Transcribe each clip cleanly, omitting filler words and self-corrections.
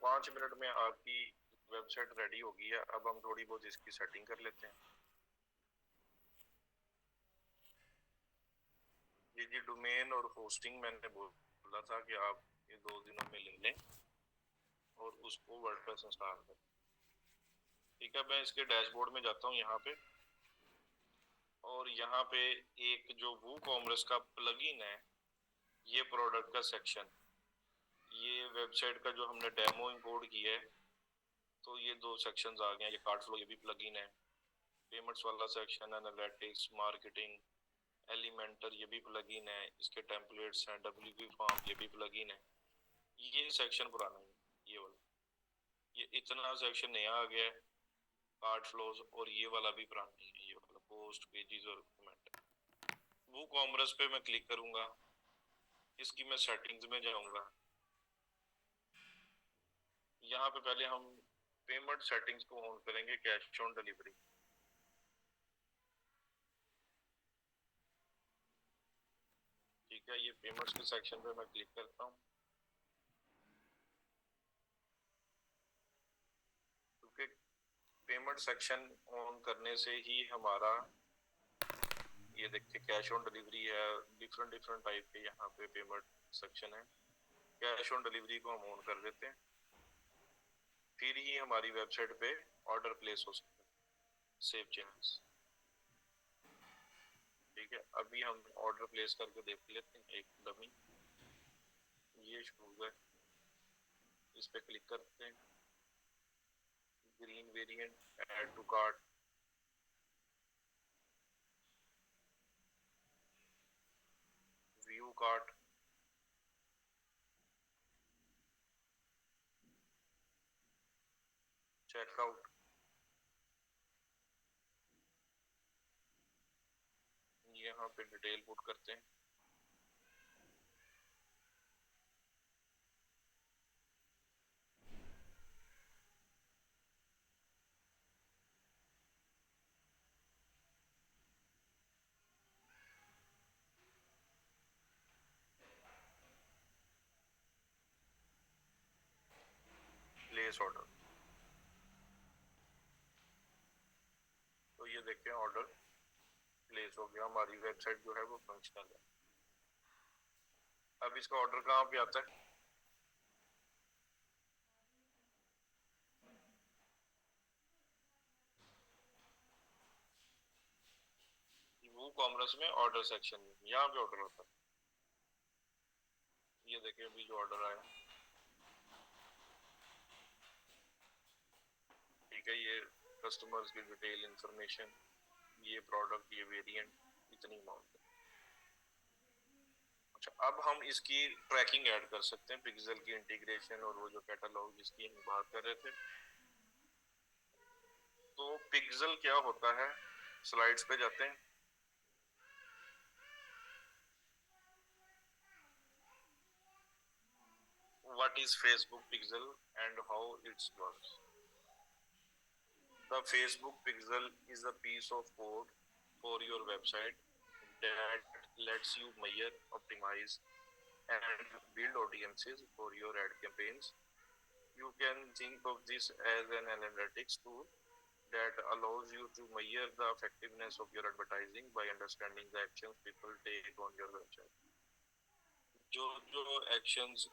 5 minute में आपकी website ready होगी है। अब हम थोड़ी बहुत इसकी सेटिंग कर लेते हैं। जी डोमेन और होस्टिंग मैंने बोला था कि आप ये 2 दिनों में ले लें और उसको वर्डप्रेस इंस्टॉल करें। ठीक है, मैं इसके डैशबोर्ड में जाता हूँ यहाँ पे, और यहाँ पे एक जो वूकॉमर्स का प्लगइन है, ये प्रोडक्ट का सेक्शन, ये वेबसाइट का जो हमने डेमो इंपोर्ट किया है, तो ये 2 सेक्शंस आ गए हैं। ये कार्ड फ्लो ये भी प्लगइन है, पेमेंट्स वाला सेक्शन, एनालिटिक्स, मार्केटिंग, एलिमेंटर ये भी प्लगइन है, इसके टेम्पलेट्स हैं, डब्ल्यूपी फॉर्म ये भी प्लगइन है। ये सेक्शन पुराना है, ये वाला, ये इतना सेक्शन नया आ गया है, कार्ड फ्लोज, और ये वाला भी पुराना है, ये वाला पोस्ट पेजेस और कमेंट। वो कॉमर्स पे मैं क्लिक करूंगा, इसकी मैं सेटिंग्स में जाऊंगा। यहाँ पे पहले हम पेमेंट सेटिंग्स को ऑन करेंगे, कैश ऑन डिलीवरी। ठीक है, ये पेमेंट्स के सेक्शन पे मैं क्लिक करता हूँ, क्योंकि पेमेंट सेक्शन ऑन करने से ही हमारा, ये देखिए कैश ऑन डिलीवरी है, डिफरेंट डिफरेंट टाइप के यहाँ पे पेमेंट सेक्शन है। कैश ऑन डिलीवरी को हम ऑन कर देते हैं, फिर ही हमारी वेबसाइट पे ऑर्डर प्लेस हो सकता है। Save changes. ठीक है, अभी हम ऑर्डर प्लेस करके देख लेते हैं एक डमी। ये शूज है, इस पे क्लिक करते हैं, green variant, add to cart, view cart, checkout, यहाँ पे डिटेल पुट करते हैं। प्लेस ऑर्डर, तो ये देखते हैं ऑर्डर प्लेस हो गया, हमारी वेबसाइट जो है वो फंक्शनल है। अब इसका ऑर्डर कहाँ पे आता है? वो कॉमर्स में ऑर्डर सेक्शन में, यहाँ पे ऑर्डर होता है। ये देखिए अभी जो ऑर्डर आया, ठीक है, ये कस्टमर्स की डिटेल इंफॉर्मेशन, ये प्रोडक्ट, ये वेरिएंट, इतनी अमाउंट है। अच्छा, अब हम इसकी ट्रैकिंग ऐड कर सकते हैं, पिक्सेल की इंटीग्रेशन और वो जो कैटलॉग जिसकी हम बात कर रहे थे। तो पिक्सेल क्या होता है, स्लाइड्स पे जाते हैं। What is Facebook Pixel and how it works? The Facebook Pixel is a piece of code for your website that lets you measure, optimize, and build audiences for your ad campaigns. You can think of this as an analytics tool that allows you to measure the effectiveness of your advertising by understanding the actions people take on your website. जो जो actions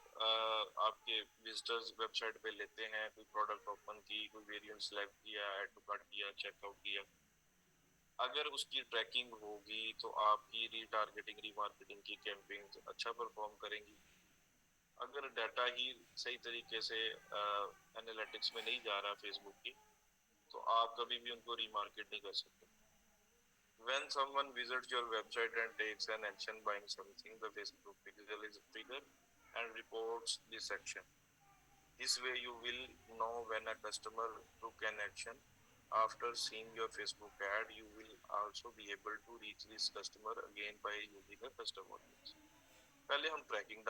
आपके visitors website पे लेते हैं, कोई product open की, कोई variant select किया, ऐड टू कार्ट किया, चेकआउट किया, अगर उसकी ट्रैकिंग होगी तो आपकी रीटारगेटिंग, रीमार्केटिंग की कैंपेन्स अच्छा परफॉर्म करेंगी। अगर डाटा ही सही तरीके से एनालिटिक्स में नहीं जा रहा फेसबुक की, तो आप कभी भी उनको रीमार्केट नहीं कर सकते। When someone visits your website and takes an action buying something, the Facebook pixel is triggered and reports this action. This way you will know when a customer took an action. After seeing your Facebook ad, you will also be able to reach this customer again by using a custom audience. पहले हम trekking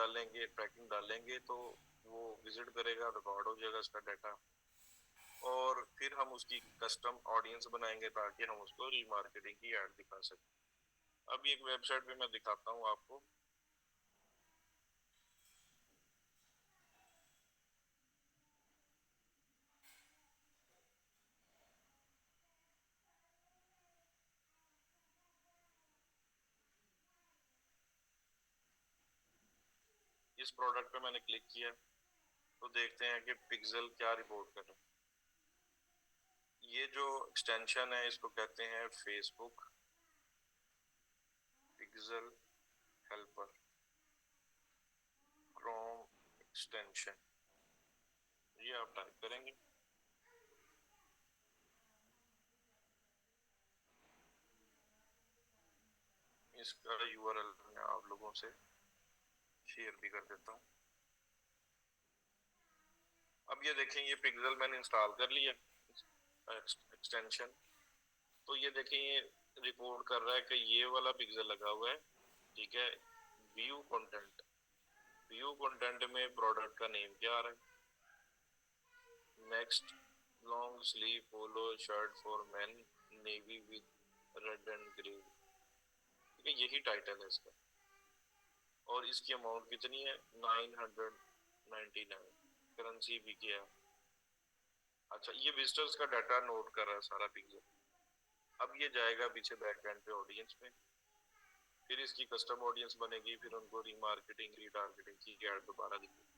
डालेंगे तो वो visit करेगा, record हो जाएगा उसका data, और फिर हम उसकी कस्टम ऑडियंस बनाएंगे ताकि हम उसको रीमार्केटिंग की ऐड दिखा सकें। अभी एक वेबसाइट पे मैं दिखाता हूँ आपको। इस प्रोडक्ट पे मैंने क्लिक किया तो देखते हैं कि पिक्सल क्या रिपोर्ट कर रहा है। ये जो एक्सटेंशन है इसको कहते हैं Facebook pixel helper Chrome extension. ये आप टाइप करेंगे, इसका यूआरएल मैं आप लोगों से शेयर भी कर देता हूँ। अब ये देखें, ये पिक्सल मैंने इंस्टॉल कर लिया एक्सटेंशन। तो ये देखें, ये रिपोर्ट कर रहा है कि ये वाला पिक्सल लगा हुआ है, ठीक है। व्यू कंटेंट, व्यू कंटेंट में प्रोडक्ट का नेम क्या आ रहा है, next long sleeve polo shirt for main navy with red and grey, ठीक है, यही टाइटल है इसका। और इसकी अमाउंट कितनी है, 999, करेंसी भी क्या है। अच्छा, ये विजिटर्स का डाटा नोट कर रहा है सारा पिक्सल। अब ये जाएगा पीछे बैकएंड पे ऑडियंस में, फिर इसकी कस्टम ऑडियंस बनेगी, फिर उनको रीमार्केटिंग रीटारगेटिंग की ऐड दोबारा दिखेगी।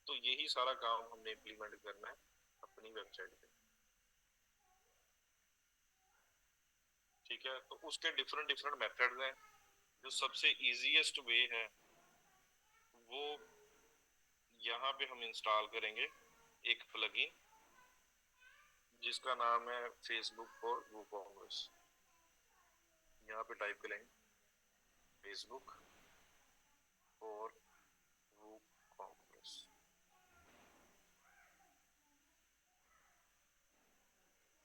तो यही सारा काम हमने इम्प्लीमेंट करना है अपनी वेबसाइट पे, ठीक है। तो उसके डिफरेंट डिफरेंट मेथड्स हैं। जो सबसे इजीएस्ट वे है वो यहाँ पे हम इंस्टॉल करेंगे एक प्लगइन जिसका नाम है फेसबुक फॉर वूकॉमर्स। यहाँ पे टाइप करेंगे फेसबुक फॉर वूकॉमर्स,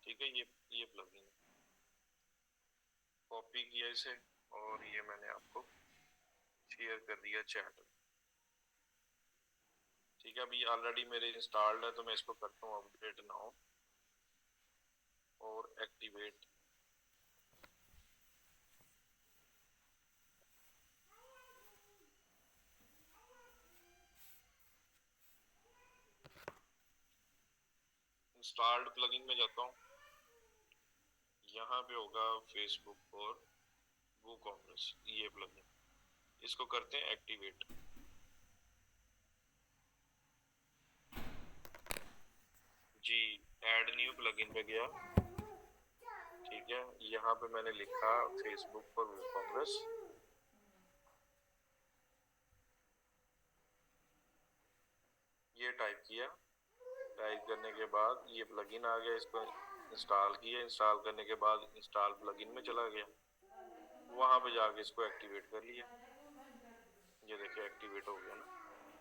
ठीक है। ये प्लगइन कॉपी किया इसे और ये मैंने आपको शेयर कर दिया चैट, ठीक है। अभी ऑलरेडी मेरे इंस्टॉल्ड है तो मैं इसको करता हूँ अपडेट नाउ और एक्टिवेट। इंस्टॉल्ड प्लगइन में जाता हूँ, यहाँ पे होगा फेसबुक फॉर वूकॉमर्स, ये प्लगइन, इसको करते हैं एक्टिवेट। जी, ऐड न्यू प्लगइन पे गया, ठीक है। यहाँ पे मैंने लिखा फेसबुक फॉर वूकॉमर्स, ये टाइप किया। टाइप करने के बाद ये प्लगइन आ गया, इसको इंस्टॉल किया। इंस्टॉल करने के बाद इंस्टॉल प्लगइन में चला गया, वहां पे जाके इसको एक्टिवेट कर लिया। ये देखिए एक्टिवेट हो गया ना।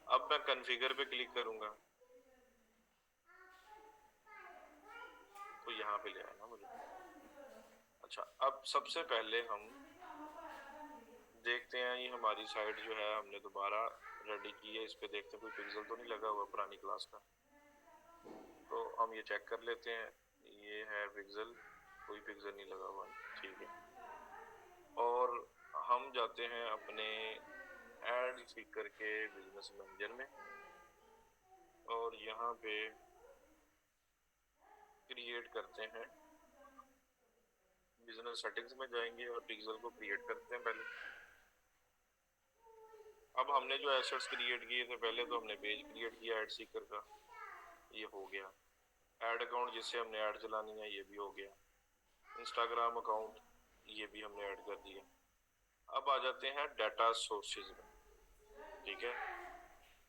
अब मैं कॉन्फ़िगर पे क्लिक करूंगा तो यहाँ पे ले आया ना मुझे। अच्छा, अब सबसे पहले हम देखते हैं ये हमारी साइट जो है हमने दोबारा रेडी की है, इस पे देखते हैं कोई पिक्सल तो नहीं लगा हुआ पुरानी क्लास का। तो हम ये चेक कर लेते हैं, ये है पिक्सल, कोई पिक्सल नहीं लगा हुआ, ठीक है। और हम जाते हैं अपने ऐड सीकर के बिजनेस मैनेजर में और यहाँ पे क्रिएट करते हैं, बिजनेस सेटिंग्स में जाएंगे और पिक्सल को क्रिएट करते हैं पहले। अब हमने जो एसेट्स क्रिएट किए थे पहले, तो हमने पेज क्रिएट किया ऐड सीकर का, ये हो गया। ऐड अकाउंट जिससे हमने ऐड चलानी है ये भी हो गया। इंस्टाग्राम अकाउंट ये भी हमने ऐड कर दिया। अब आ जाते हैं डाटा सोर्सेज में, ठीक है।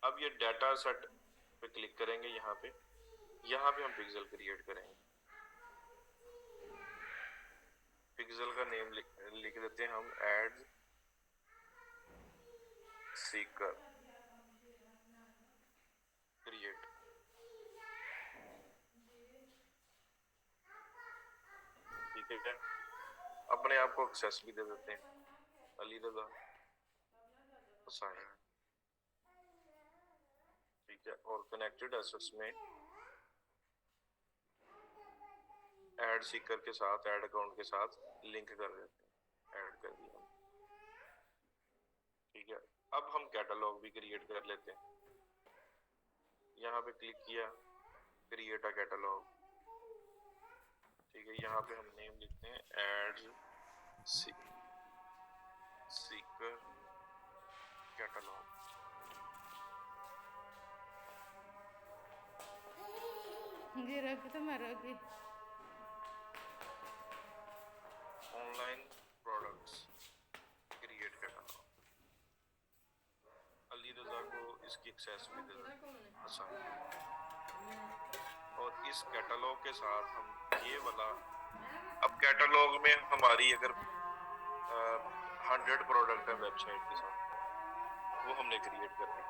अब ये डाटा सेट पे क्लिक करेंगे, यहाँ पे हम पिक्सल क्रिएट करेंगे। पिक्सल का नेम लिख देते हैं हम ऐड सीकर क्रिएट, ठीक है। अपने आप को एक्सेस भी दे देते हैं, अली रजा हुसैन, ठीक है। और कनेक्टेड एसेट्स में ऐड सीकर के साथ, ऐड अकाउंट के साथ लिंक कर देते हैं, ऐड कर दिया, ठीक है। अब हम कैटलॉग भी क्रिएट कर लेते हैं। यहाँ पे क्लिक किया, क्रिएट अ कैटलॉग, ठीक है। यहाँ पे हम नेम लिखते हैं ऐड सीकर कैटलॉग, गिरक तो मरोगी। Online products create catalogue. Ali Raza को इसकी एक्सेसिबिलिटी पसंद है और इस कैटलॉग के साथ हम ये वाला, अब कैटलॉग में हमारी अगर 100 प्रोडक्ट है वेबसाइट के साथ, वो हमने क्रिएट करने हैं,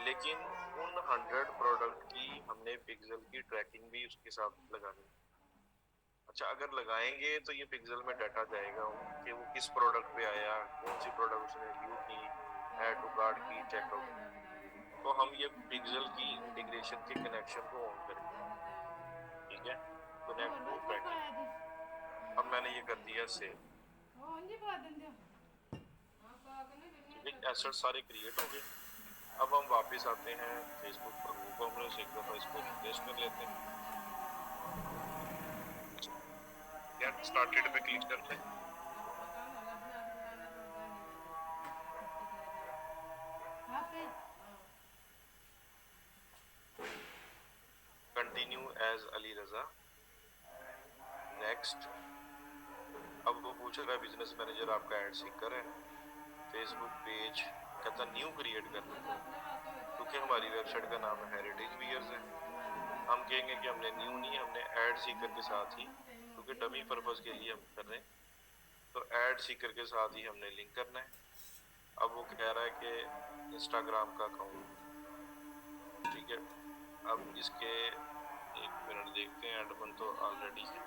लेकिन उन 100 प्रोडक्ट की हमने पिक्सल की ट्रैकिंग भी उसके साथ लगानी है। अच्छा, अगर लगाएंगे तो ये पिक्सल में डाटा जाएगा कि वो किस प्रोडक्ट पे आया, कौन सी प्रोडक्ट उसने व्यू की, ऐड टू कार्ट की, चेकआउट की। तो हम ये पिक्सल की इंटीग्रेशन के कनेक्शन को ऑन करेंगे। ठीक है, कनेक्ट टू ट्रैकिंग। अब मैंने ये कर दिया सेव। ठीक है, एसेट सारे क्रिएट हो गए। अब हम वापस आते हैं फेसबुक पर, वो कॉमर्स एक दफा इसको रिफ्रेश कर लेते हैं। गेट स्टार्टेड पे क्लिक करते हैं। कंटिन्यू एज अली रजा, नेक्स्ट। अब वो पूछ रहा है बिजनेस मैनेजर आपका एड सीकर है, फेसबुक पेज कहता न्यू क्रिएट करना है, क्योंकि हमारी वेबसाइट का नाम हेरिटेज वियर्स है। हम कहेंगे कि हमने न्यू नहीं, हमने एड सीकर के साथ ही, क्योंकि डमी पर्पस के लिए हम कर रहे हैं, तो एड सीकर के साथ ही हमने लिंक करना है। अब वो कह रहा है कि इंस्टाग्राम का अकाउंट। ठीक है, अब इसके 1 मिनट देखते हैं, एडमन तो ऑलरेडी है।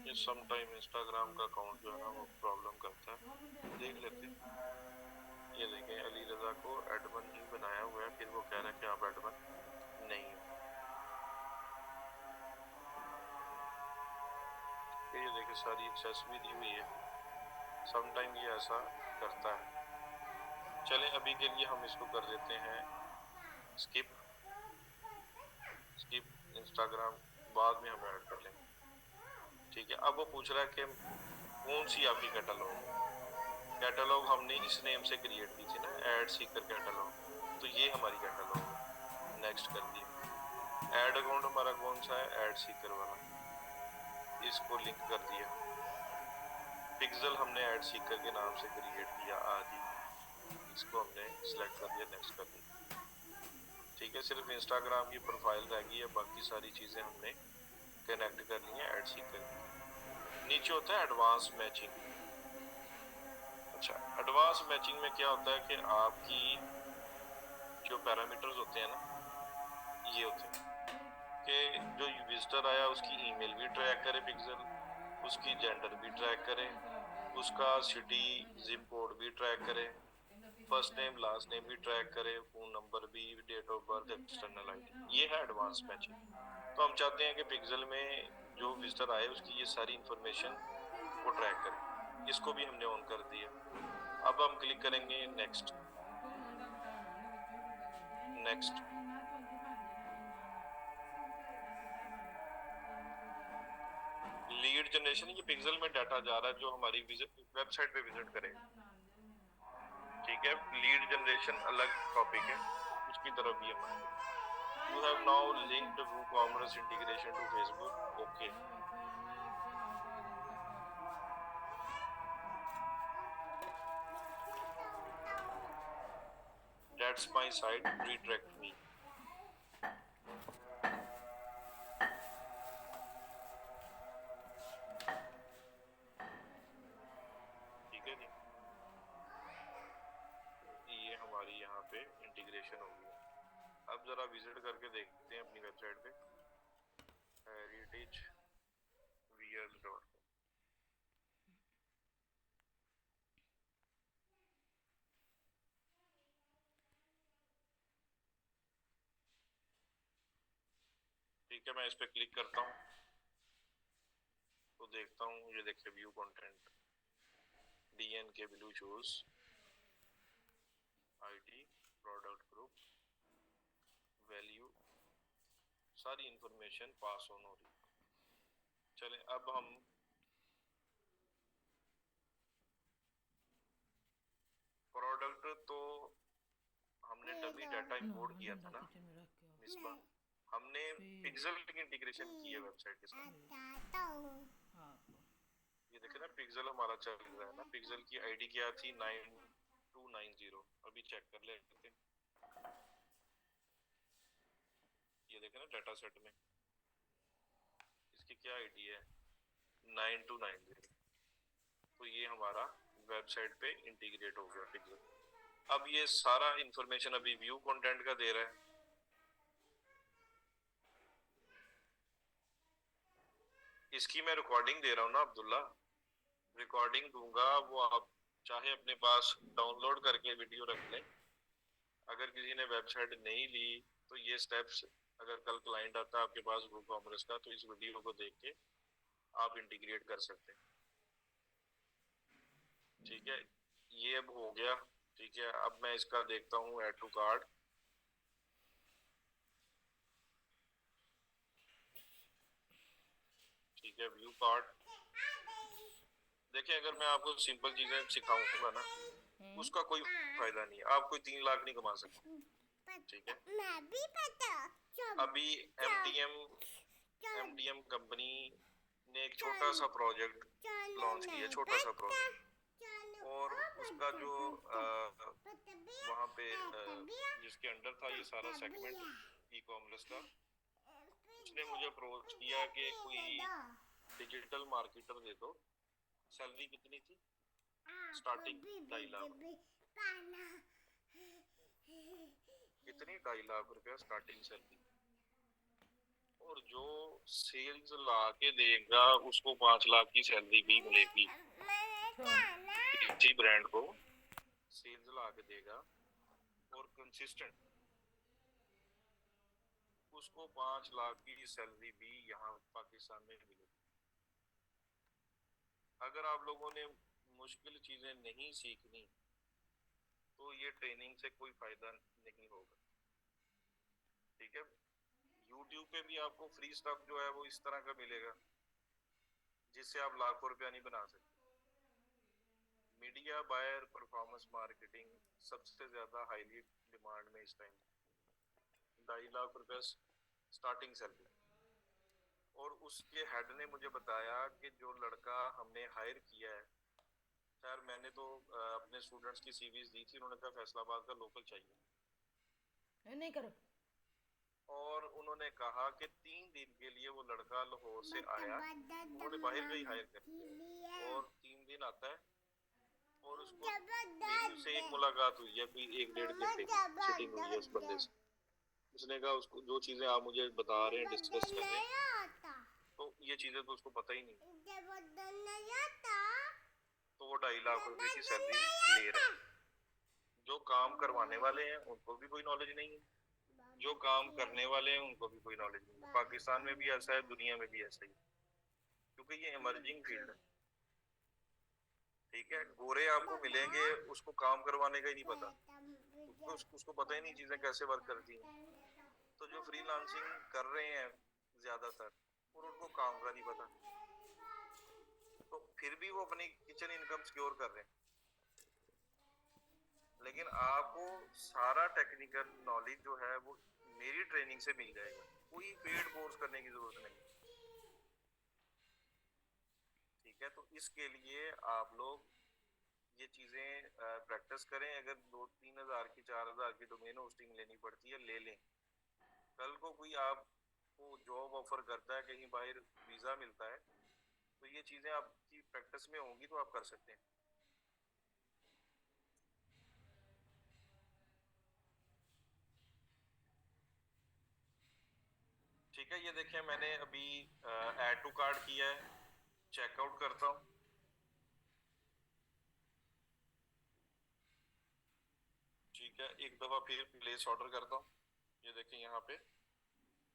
ये सम टाइम इंस्टाग्राम का अकाउंट जो है ना वो प्रॉब्लम करता है, देख लेते हैं। ये देखें, अली रजा को एडमन ही बनाया हुआ है, फिर वो कह रहा है कि आप एडमन नहीं हो। ये देखें, सारी एक्सेस भी दी हुई है। सम टाइम ये ऐसा करता है। चलें, अभी के लिए हम इसको कर देते हैं स्किप। स्किप इंस्टाग्राम बाद में हम ऐड कर लेंगे। ठीक है, अब वो पूछ रहा है कि कौन सी आपकी कैटलॉग है। कैटलॉग हमने इस नेम से क्रिएट की थी ना, एड सीकर कैटलॉग, तो ये हमारी कैटलॉग है। नेक्स्ट कर दिया। एड अकाउंट हमारा कौन सा है, एड सीकर वाला, इसको लिंक कर दिया। पिक्सल हमने एड सीकर के नाम से क्रिएट किया आज ही, इसको हमने सिलेक्ट कर दिया, नेक्स्ट कर दिया। ठीक है, सिर्फ इंस्टाग्राम की प्रोफाइल रह गई है, बाकी सारी चीजें हमने कनेक्ट कर ली हैं एड सीकर की। नीचे होता है एडवांस मैचिंग। अच्छा, एडवांस मैचिंग में क्या होता है कि आपकी जो पैरामीटर्स होते हैं ना, ये होते हैं कि जो विजिटर आया उसकी ईमेल भी ट्रैक करे पिक्सल, उसकी जेंडर भी ट्रैक करे, उसका सिटी जिप कोड भी ट्रैक करे, फर्स्ट नेम लास्ट नेम भी ट्रैक करे, फोन नंबर भी, date of birth, external ID. ये है एडवांस मैचिंग। तो हम चाहते हैं कि पिक्सल में जो विजिटर आए उसकी ये सारी इंफॉर्मेशन वो ट्रैक करे। इसको भी हमने ऑन कर दिया। अब हम क्लिक करेंगे नेक्स्ट। नेक्स्ट, लीड जनरेशन, ये पिक्सल में डाटा जा रहा है जो हमारी वेबसाइट पे विजिट करेगा। ठीक है, लीड जनरेशन अलग टॉपिक है, उसकी तरफ भी हम आएंगे। You have now linked WooCommerce integration to Facebook. Okay, that's my site, redirect me. ठीक है जी, ये हमारी यहाँ पे इंटीग्रेशन हो गई है। अब जरा विजिट करके देखते हैं अपनी वेबसाइट पे, heritagewears.com। ठीक है, मैं इस पे क्लिक करता हूँ तो देखता हूँ, ये देखिए व्यू कंटेंट, DN के blue shoes, ID, product group, value, सारी इंफॉर्मेशन पास ऑन हो रही है। चलें, अब हम प्रोडक्ट तो हमने डमी डाटा इंपोर्ट किया था ना मिसबा, हमने पिक्सेल की इंटीग्रेशन की है वेबसाइट के साथ। ये देखे ना पिक्सेल हमारा चल रहा है ना, पिक्सेल की आईडी क्या थी 9290, अभी चेक कर लेते हैं। ये देखे ना डाटा सेट में इसकी क्या आईडी है 9290, तो ये हमारा वेबसाइट पे इंटीग्रेट हो गया पिक्सेल। अब ये सारा इंफॉर्मेशन अभी व्यू कंटेंट का दे रहा है। इसकी मैं रिकॉर्डिंग दे रहा हूँ ना अब्दुल्ला, रिकॉर्डिंग दूंगा, वो आप चाहे अपने पास डाउनलोड करके वीडियो रख लें। अगर किसी ने वेबसाइट नहीं ली तो ये स्टेप्स, अगर कल क्लाइंट आता है आपके पास वू कॉमर्स का, तो इस वीडियो को देख के आप इंटीग्रेट कर सकते हैं। ठीक है, ये अब हो गया। ठीक है, अब मैं इसका देखता हूँ ऐड टू कार्ट। ठीक है, व्यू कार्ट। देखिए, अगर मैं आपको सिंपल चीजें सिखाऊंगा ना, उसका कोई फायदा नहीं है, आप कोई 3 लाख नहीं कमा सकते। ठीक है, मैं भी पता। अभी एमडीएम कंपनी ने एक छोटा सा प्रोजेक्ट लॉन्च किया, छोटा सा प्रोजेक्ट, और उसका जो वहाँ पे जिसके अंडर था ये सारा सेगमेंट ई कॉमर्स का, उसने मुझे अप्रोच किया कि कोई डिजिटल मार्केटर दे दो। सैलरी कितनी थी स्टार्टिंग? 2.5 लाख। कितनी? 2.5 लाख रुपया स्टार्टिंग सैलरी। और जो सेल्स ला के देगा उसको 5 लाख की सैलरी भी मिलेगी। किसी ब्रांड को सेल्स ला के देगा और कंसिस्टेंट, उसको 5 लाख की सैलरी भी यहाँ पाकिस्तान में मिलेगी। अगर आप लोगों ने मुश्किल चीजें नहीं सीखनी तो ये ट्रेनिंग से कोई फायदा नहीं होगा। ठीक है, YouTube पे भी आपको फ्री स्टफ जो है वो इस तरह का मिलेगा जिससे आप लाखों रुपया नहीं बना सकते। मीडिया बायर परफॉर्मेंस मार्केटिंग सबसे ज्यादा हाईली डिमांड में इस टाइम, 2.5 लाख रुपया स्टार्टिंग सैलरी। और उसके हेड ने मुझे बताया कि जो लड़का हमने हायर किया है, खैर मैंने तो अपने स्टूडेंट्स की सीवीज दी थी, उन्होंने कहा फैसलाबाद का लोकल चाहिए, नहीं करो। और उन्होंने कहा कि 3 दिन के लिए वो लड़का लाहौर से आया, उन्होंने बाहर का ही हायर कर, और 3 दिन आता है और उसको मेरी उससे एक मुलाकात हुई है, कोई 1-1.5 घंटे की सिटिंग हुई है उस बंदे से। उसने कहा उसको जो चीजें आप मुझे बता रहे हैं, डिस्कस कर रहे हैं, तो ये चीजें तो उसको पता ही नहीं। तो वो 2.5 लाख रुपए की सैलरी ले रहा है। जो काम करवाने वाले हैं उनको भी कोई नॉलेज नहीं है, जो काम करने वाले हैं उनको भी कोई नॉलेज नहीं है। पाकिस्तान में भी ऐसा है, दुनिया में भी ऐसा ही, क्योंकि ये इमर्जिंग फील्ड है। ठीक है, गोरे आपको मिलेंगे, उसको काम करवाने का ही नहीं पता, उसको पता ही नहीं चीजें कैसे वर्क करती हैं। तो जो फ्रीलांसिंग कर रहे हैं ज्यादातर, और उनको काम का नहीं पता, तो फिर भी वो अपनी किचन इनकम सिक्योर कर रहे हैं। लेकिन आपको सारा टेक्निकल नॉलेज जो है वो मेरी ट्रेनिंग से मिल जाएगा, कोई पेड कोर्स करने की जरूरत नहीं। ठीक है, तो इसके लिए आप लोग ये चीजें प्रैक्टिस करें। अगर 2-3 हजार की 4 हजार की डोमेन होस्टिंग लेनी पड़ती है, ले लें। कल को कोई आपको जॉब ऑफर करता है, कहीं बाहर वीजा मिलता है, तो ये चीजें आपकी प्रैक्टिस में होंगी तो आप कर सकते हैं। ठीक है, ये देखिए मैंने अभी ऐड टू कार्ट किया है, चेकआउट करता हूँ। ठीक है, एक दफा फिर प्लेस ऑर्डर करता हूँ। ये देखें यहाँ पे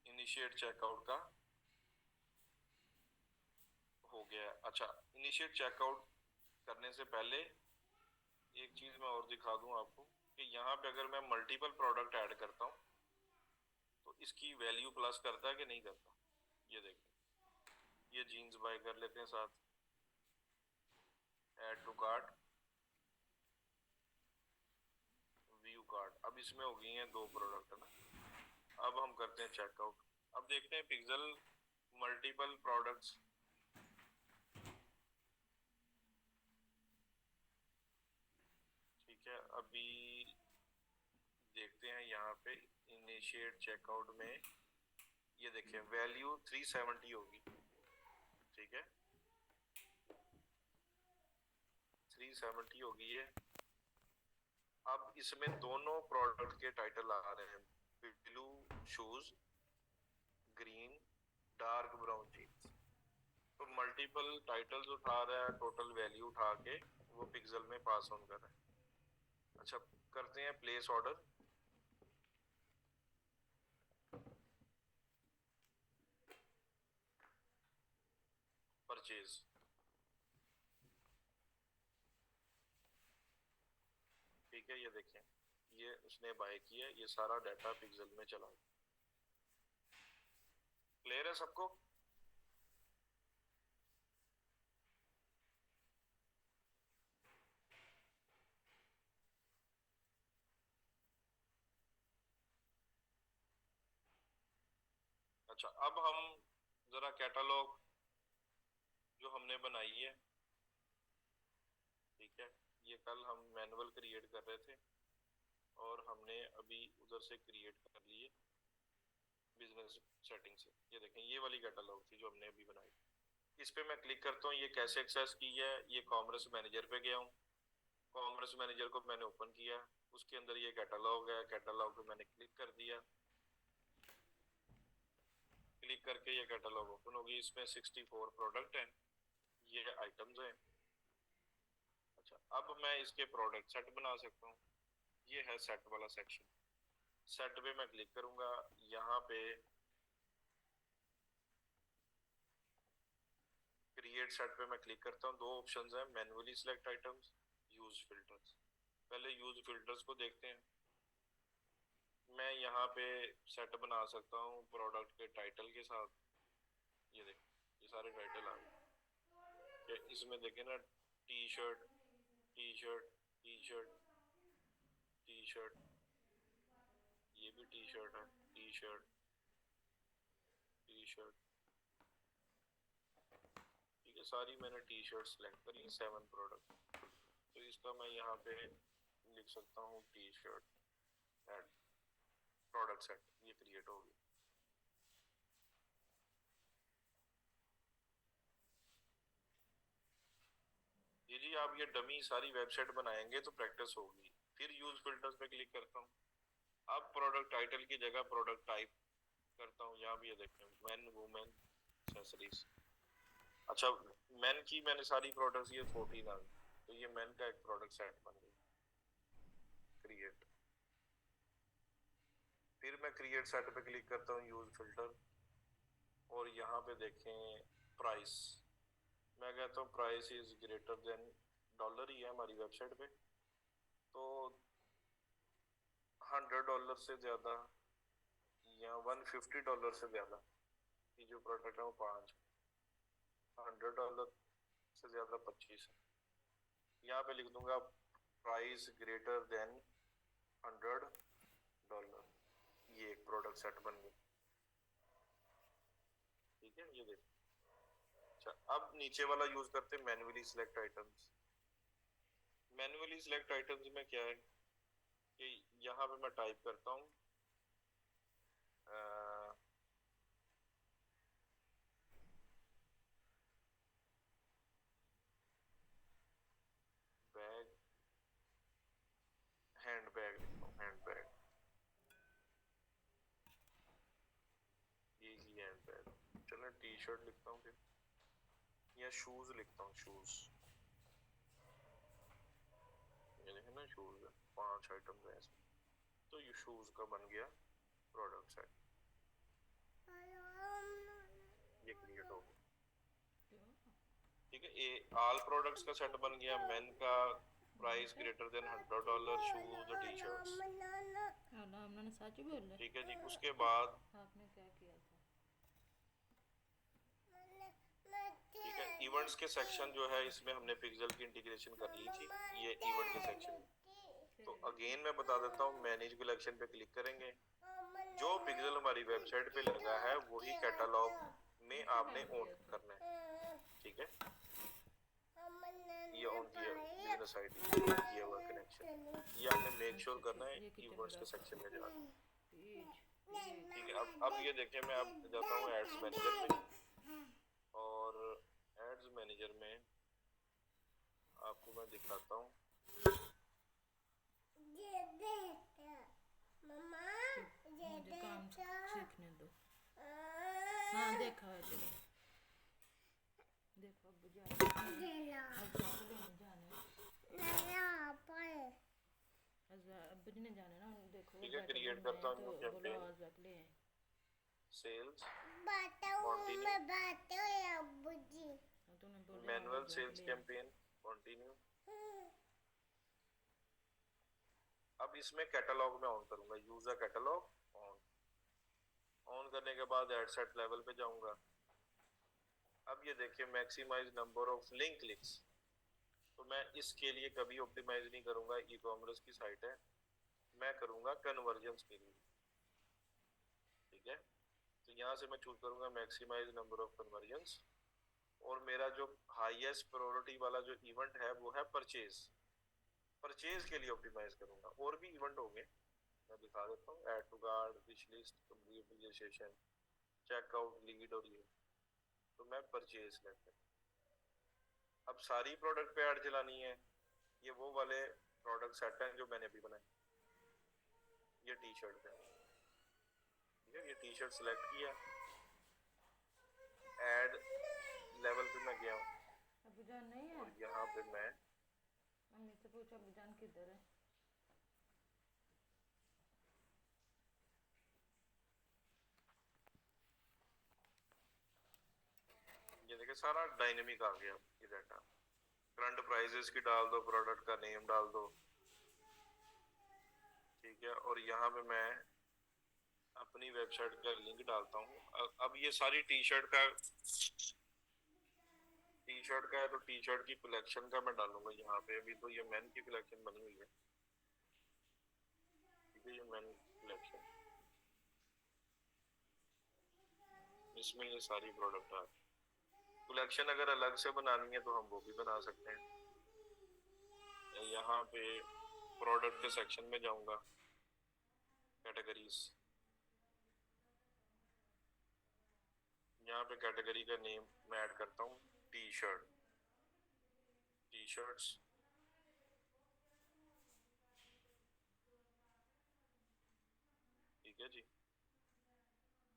इनिशिएट चेकआउट का हो गया है। अच्छा, इनिशिएट चेकआउट करने से पहले एक चीज मैं और दिखा दूं आपको कि यहाँ पे अगर मैं मल्टीपल प्रोडक्ट ऐड करता हूँ तो इसकी वैल्यू प्लस करता है कि नहीं करता। ये देखिए, ये जीन्स बाय कर लेते हैं साथ, ऐड टू कार्ट। कार्ट। अब इसमें हो गई हैं 2 प्रोडक्ट ना। अब हम करते हैं चेकआउट। अब देखते हैं पिक्सल मल्टीपल प्रोडक्ट्स। ठीक है, अभी देखते हैं यहाँ पे इनिशिएट चेकआउट में, ये देखिए वैल्यू 370 होगी। ठीक है, 370 होगी है। अब इसमें दोनों प्रोडक्ट के टाइटल आ रहे हैं, blue shoes, green dark brown jeans. तो मल्टीपल टाइटल्स उठा रहा है, टोटल वैल्यू उठा के वो पिक्सल में पास ऑन कर रहा है। अच्छा, करते हैं प्लेस ऑर्डर। परचेज, ठीक है, ये देखें ये उसने बाय किया, ये सारा डाटा पिक्सल में चला। क्लियर है सबको? अच्छा, अब हम जरा कैटलॉग जो हमने बनाई है, ठीक है, ये कल हम मैनुअल क्रिएट कर रहे थे और हमने अभी उधर से क्रिएट कर लिए बिजनेस सेटिंग से। ये देखें ये वाली कैटलॉग थी जो हमने अभी बनाई। इस पे मैं क्लिक करता हूँ, ये कैसे एक्सेस की है, ये कॉमर्स मैनेजर पे गया हूँ, कॉमर्स मैनेजर को मैंने ओपन किया, उसके अंदर ये कैटलॉग है, कैटलॉग पे मैंने क्लिक कर दिया। क्लिक करके ये कैटलॉग ओपन होगी, इसमें 64 प्रोडक्ट हैं, ये आइटम्स हैं। अच्छा, अब मैं इसके प्रोडक्ट सेट बना सकता हूँ, ये है सेट वाला सेक्शन। सेट पे मैं क्लिक करूंगा, यहाँ पे क्रिएट सेट पे मैं क्लिक करता हूँ। 2 ऑप्शंस हैं, manually select items, use filters. पहले यूज फिल्टर्स को देखते हैं। मैं यहाँ पे सेट बना सकता हूँ प्रोडक्ट के टाइटल के साथ। ये देख, ये सारे टाइटल आ गए। इसमें देखें ना, T shirt, T shirt, T shirt, T shirt, ये भी टी शर्ट है, टी शर्ट, टी शर्ट। ठीक है, सारी मैंने टी शर्ट सेलेक्ट करी, 7 प्रोडक्ट। तो इसका मैं यहाँ पे लिख सकता हूँ T shirt add product set, ये क्रिएट होगी। ये जी आप ये डमी सारी वेबसाइट बनाएंगे तो प्रैक्टिस होगी। फिर यूज फिल्टर्स पे क्लिक करता हूँ। अब प्रोडक्ट टाइटल की जगह प्रोडक्ट टाइप करता हूँ। यहाँ भी ये देखें, मेन वुमेन एक्सेसरीज। अच्छा, मेन की मैंने सारी प्रोडक्ट्स ये 14 आ गई, तो ये मेन का एक प्रोडक्ट सेट बन गया, क्रिएट। फिर मैं क्रिएट सेट पे क्लिक करता हूँ, यूज फिल्टर, और यहाँ पे देखें प्राइस। मैं कहता हूँ price is greater than dollar ही है हमारी वेबसाइट पे, तो $100 से ज्यादा या $150 से ज्यादा की जो प्रोडक्ट है वो 5, $100 से ज्यादा 25 है। यहाँ पे लिख दूंगा प्राइस ग्रेटर देन $100, ये एक प्रोडक्ट सेट बन गया। ठीक है, ये देखो। अच्छा, अब नीचे वाला यूज करते हैं manually select items. Manually select items में क्या है कि यहाँ पे मैं टाइप करता हूँ बैग, हैंड बैग लिखता हूँ, हैंड बैग, ये ही हैंड बैग। चलो टी शर्ट लिखता हूँ फिर, या शूज लिखता हूँ, शूज। ये देखें ना, शूज है, 5 आइटम है इसमें, तो ये शूज का बन गया प्रोडक्ट सेट, ये क्रिएट हो गया। ठीक है, ये ऑल प्रोडक्ट्स का सेट बन गया। मेन का price greater than $100, shoes, T shirts. सच बोल रहे। ठीक है जी, उसके बाद आपने क्या किया था? ठीक है, इवेंट्स के सेक्शन जो है इसमें हमने पिक्सल की इंटीग्रेशन कर ली थी, ये इवेंट के सेक्शन में। तो अगेन मैं बता देता हूँ, मैनेज कलेक्शन पे क्लिक करेंगे। जो पिक्सल हमारी वेबसाइट पे लगा है वही कैटलॉग में आपने ऑन करना है, ठीक है। ये ऑन किया, बिजनेस आईडी किया हुआ कनेक्शन, ये आपने मेक श्योर करना है कीवर्ड्स के सेक्शन में जाकर, ठीक है। अब ये देखिए, मैं अब जाता हूँ एड्स मैनेजर में, और एड्स मैनेजर में आपको मैं दिखाता हूँ। मुझे काम सीखने दो। हाँ देखा है तेरे, देखो अब अब्बू जी ने जाने ना, देखो ठीक है, क्रिएट करता हूँ new campaign, sales continue, manual sales campaign continue. अब इसमें कैटलॉग में ऑन करूंगा, यूजर कैटलॉग ऑन करने के बाद एड सेट लेवल पे जाऊंगा। अब ये देखिए, maximize number of link clicks, तो मैं इसके लिए कभी ऑप्टिमाइज नहीं करूंगा, ई कॉमर्स की साइट है, मैं करूंगा कन्वर्जन्स के लिए, ठीक है। तो यहाँ से मैं चूज करूंगा मैक्सिमाइज नंबर ऑफ कन्वर्जन्स, और मेरा जो हाईएस्ट प्रायोरिटी वाला जो इवेंट है वो है परचेज के लिए ऑप्टिमाइज करूंगा। और भी इवेंट होंगे, मैं दिखा देता हूँ, add to cart, wish list, complete registration, checkout, lead, और ये, तो मैं परचेज करता हूँ। अब सारी प्रोडक्ट पे ऐड चलानी है, ये वो वाले प्रोडक्ट सेट हैं जो मैंने अभी बनाए। ये टी शर्ट है, ठीक है, ये टी शर्ट सिलेक्ट किया, ऐड लेवल पे मैं गया हूँ, अबू जान नहीं है, और यहाँ पे मैं मम्मी से पूछो अबू जान किधर है। ये देखिए सारा डायनेमिक आ गया, ये डाटा, करंट प्राइसेस की डाल दो, प्रोडक्ट का नेम डाल दो, ठीक है। और यहाँ पे मैं अपनी वेबसाइट का लिंक डालता हूँ। अब ये सारी टी शर्ट का है, तो टी शर्ट की कलेक्शन का मैं डालूंगा यहाँ पे। अभी तो ये मेन की कलेक्शन बनी हुई है, ठीक है, ये मेन कलेक्शन, इसमें ये सारी प्रोडक्ट आ, कलेक्शन अगर अलग से बनानी है तो हम वो भी बना सकते हैं। यहाँ पे प्रोडक्ट के सेक्शन में जाऊंगा, कैटेगरीज, यहाँ पे कैटेगरी का नेम मैं ऐड करता हूँ टी शर्ट्स, ठीक है जी।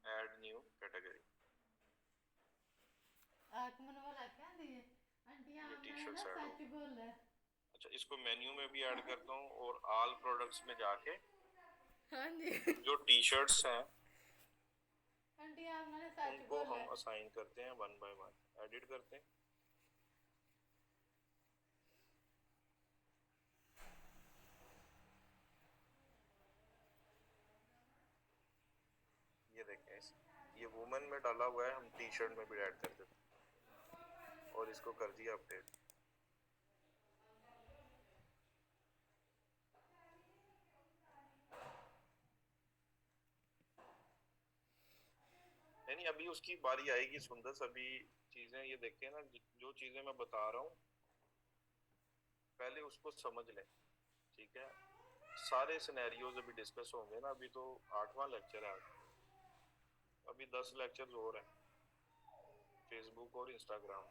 ऐड न्यू कैटेगरी, आगमन वाला क्या दिए आंटी, ये टी आपने शर्ट्स ना ऐड हो, सच बोल है। अच्छा, इसको मेन्यू में भी ऐड करता हूँ, और ऑल प्रोडक्ट्स में जाके हाँ जी जो टी शर्ट्स हैं आंटी आपने सच उनको बोल हम है। असाइन करते हैं, 1 बाय 1 एडिट करते हैं। ये देखें, ये वुमेन में डाला हुआ है, हम टी शर्ट में भी ऐड कर देते हैं, और इसको कर दिया अपडेट। नहीं, अभी उसकी बारी आएगी सुंदर, सभी चीजें ये देखें ना, जो चीजें मैं बता रहा हूँ पहले उसको समझ लें, ठीक है। सारे सिनेरियोज अभी डिस्कस होंगे ना, अभी तो 8वां लेक्चर है, अभी 10 लेक्चर और हैं फेसबुक और इंस्टाग्राम,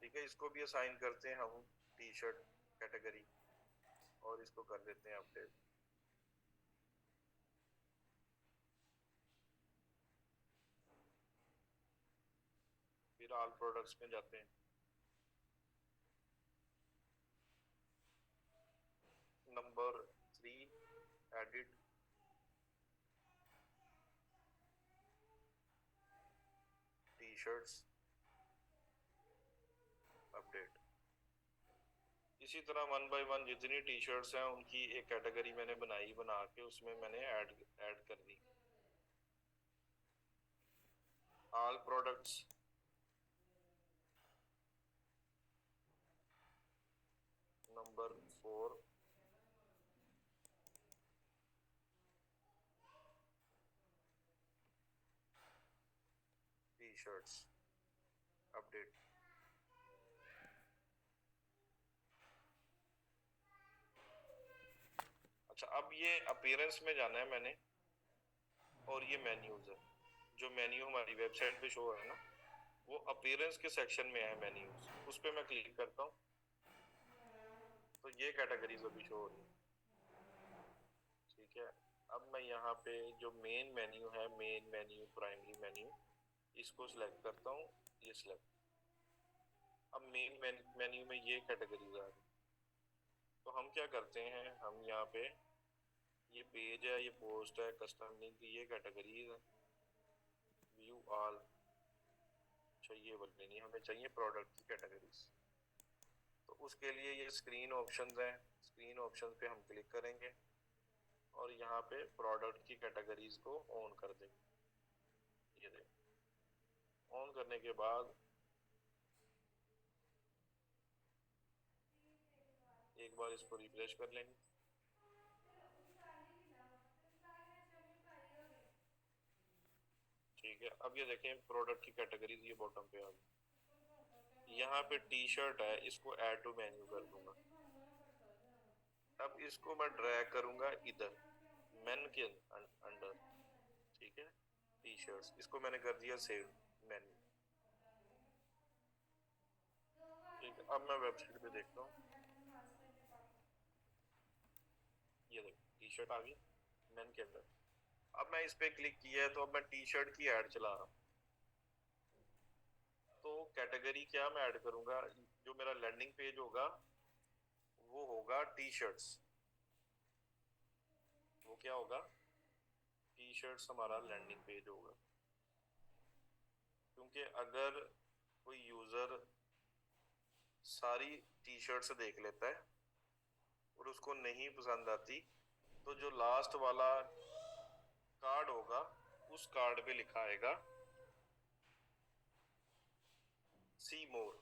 ठीक है। इसको भी असाइन करते हैं हम टी शर्ट कैटेगरी, और इसको कर देते हैं अपडेट। फिर ऑल प्रोडक्ट्स में जाते हैं, number 3 edit, T shirts update. इसी तरह 1 बाय 1 जितनी टी शर्ट्स हैं उनकी एक कैटेगरी मैंने बना के उसमें मैंने ऐड कर दी, all products, for t-shirts update। अच्छा, अब ये अपीयरेंस में जाना है मैंने, और ये मेन्यूज है। जो मेन्यू हमारी वेबसाइट पे शो है ना, वो अपीयरेंस के सेक्शन में है मेन्यूज, उस पर मैं क्लिक करता हूँ तो ये कैटेगरीज अभी शो हो रही है। ठीक है, अब मैं यहाँ पे जो मेन मेन्यू है, मेन मेन्यू, प्राइमरी मेन्यू, इसको सिलेक्ट करता हूँ, ये सिलेक्ट। अब मेन मेन्यू में ये कैटेगरीज आ रही। तो हम क्या करते हैं, हम यहाँ पे ये पेज है, ये पोस्ट है, कस्टम लिंक, ये कैटेगरीज है, व्यू ऑल। अच्छा, ये वाली नहीं, हमें चाहिए प्रोडक्ट की कैटेगरीज। तो उसके लिए ये स्क्रीन ऑप्शंस हैं, स्क्रीन ऑप्शंस पे हम क्लिक करेंगे और यहाँ पे प्रोडक्ट की कैटेगरीज को ऑन कर देंगे। ये देखो, ऑन करने के बाद एक बार इसको रिफ्रेश कर लेंगे। ठीक है, अब ये देखें प्रोडक्ट की कैटेगरीज ये बॉटम पे आ गई। यहाँ पे टी शर्ट है, इसको ऐड टू मेन्यू कर दूंगा। अब इसको मैं ड्रैग करूंगा इधर मेन के अंडर। ठीक है, टी शर्ट्स, इसको मैंने कर दिया सेव मेन्यू। ठीक है, अब मैं वेबसाइट पे देखता हूँ, ये देखो टी शर्ट आ गई मेन के अंदर। अब मैं इस पे क्लिक किया है तो अब मैं टी शर्ट की ऐड चला रहा हूँ। तो कैटेगरी क्या मैं ऐड करूंगा, जो मेरा लैंडिंग पेज होगा वो होगा टी शर्ट्स। वो क्या होगा, टी शर्ट्स हमारा लैंडिंग पेज होगा। क्योंकि अगर कोई यूजर सारी टी शर्ट्स देख लेता है और उसको नहीं पसंद आती, तो जो लास्ट वाला कार्ड होगा उस कार्ड पे लिखा आएगा सी मोर।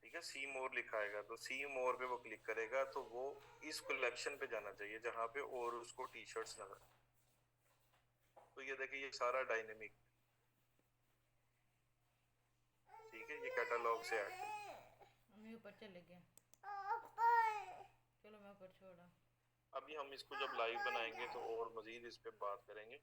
ठीक है, सी मोर लिखा आएगा, तो सी मोर पे वो क्लिक करेगा तो वो इस कलेक्शन पे जाना चाहिए जहां पे और उसको टी शर्ट्स नजर। तो ये देखिए, ये सारा डायनेमिक। ठीक है, ये कैटलॉग से ऐड। मैं ऊपर चले गया, चलो मैं ऊपर छोड़ा। अभी हम इसको जब लाइव बनाएंगे तो और मजीद इस पे बात करेंगे।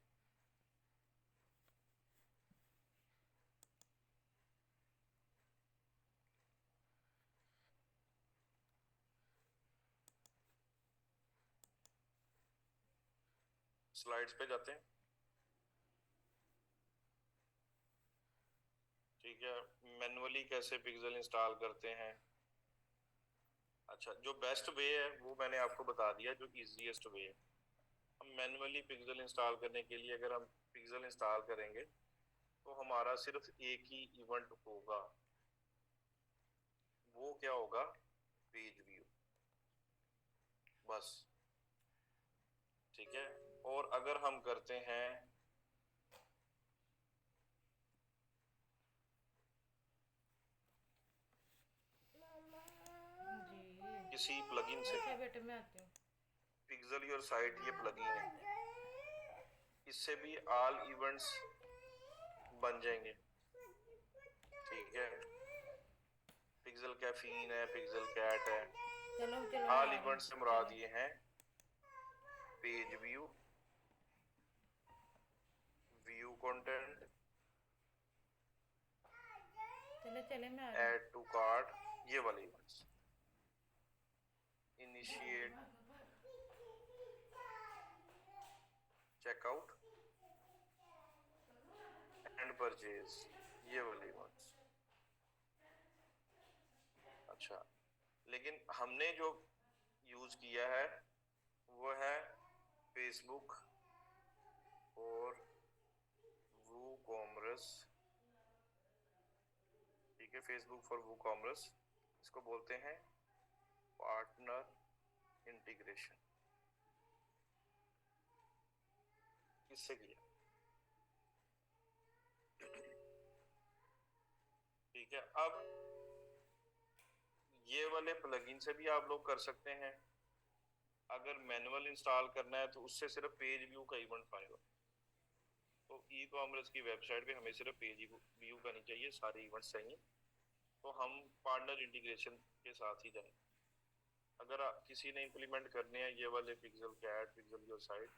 स्लाइड्स पे जाते हैं। ठीक है, मैनुअली कैसे पिक्सल इंस्टॉल करते हैं। अच्छा, जो बेस्ट वे है वो मैंने आपको बता दिया, जो इजीएस्ट वे है। हम मैनुअली पिक्सल इंस्टॉल करने के लिए अगर हम पिक्सल इंस्टॉल करेंगे तो हमारा सिर्फ एक ही इवेंट होगा, वो क्या होगा, पेज व्यू, बस। ठीक है, और अगर हम करते हैं जी किसी प्लगइन से, अच्छा बेटे मैं आती हूँ। पिक्सल योर साइट ये प्लगइन है, इससे भी ऑल इवेंट्स बन जाएंगे। ठीक है, पिक्सल कैफीन है, पिक्सल कैट है, चलो चलो मैं ऑल आ रही इवेंट्स से हूँ, मुराद चलो। ये हैं पेज व्यू, व्यू कंटेंट, चले चले मैं आ रही हूँ। ऐड टू कार्ट, ये वाले events, initiate, checkout and purchase, ये वाले इवेंट्स। अच्छा, लेकिन हमने जो यूज किया है वो है फेसबुक और वूकॉमर्स। ठीक है, फेसबुक फॉर वूकॉमर्स, इसको बोलते हैं पार्टनर इंटीग्रेशन। किससे किया, ठीक है। अब ये वाले प्लगइन से भी आप लोग कर सकते हैं। अगर मैनुअल इंस्टॉल करना है तो उससे सिर्फ पेज व्यू का इवेंट आएगा। तो ई कॉमर्स की वेबसाइट पे हमें सिर्फ पेज व्यू का नहीं चाहिए, सारे इवेंट्स चाहिए। तो हम पार्टनर इंटीग्रेशन के साथ ही जाएं। अगर किसी ने इम्प्लीमेंट करने हैं ये वाले pixel cat, pixel your site,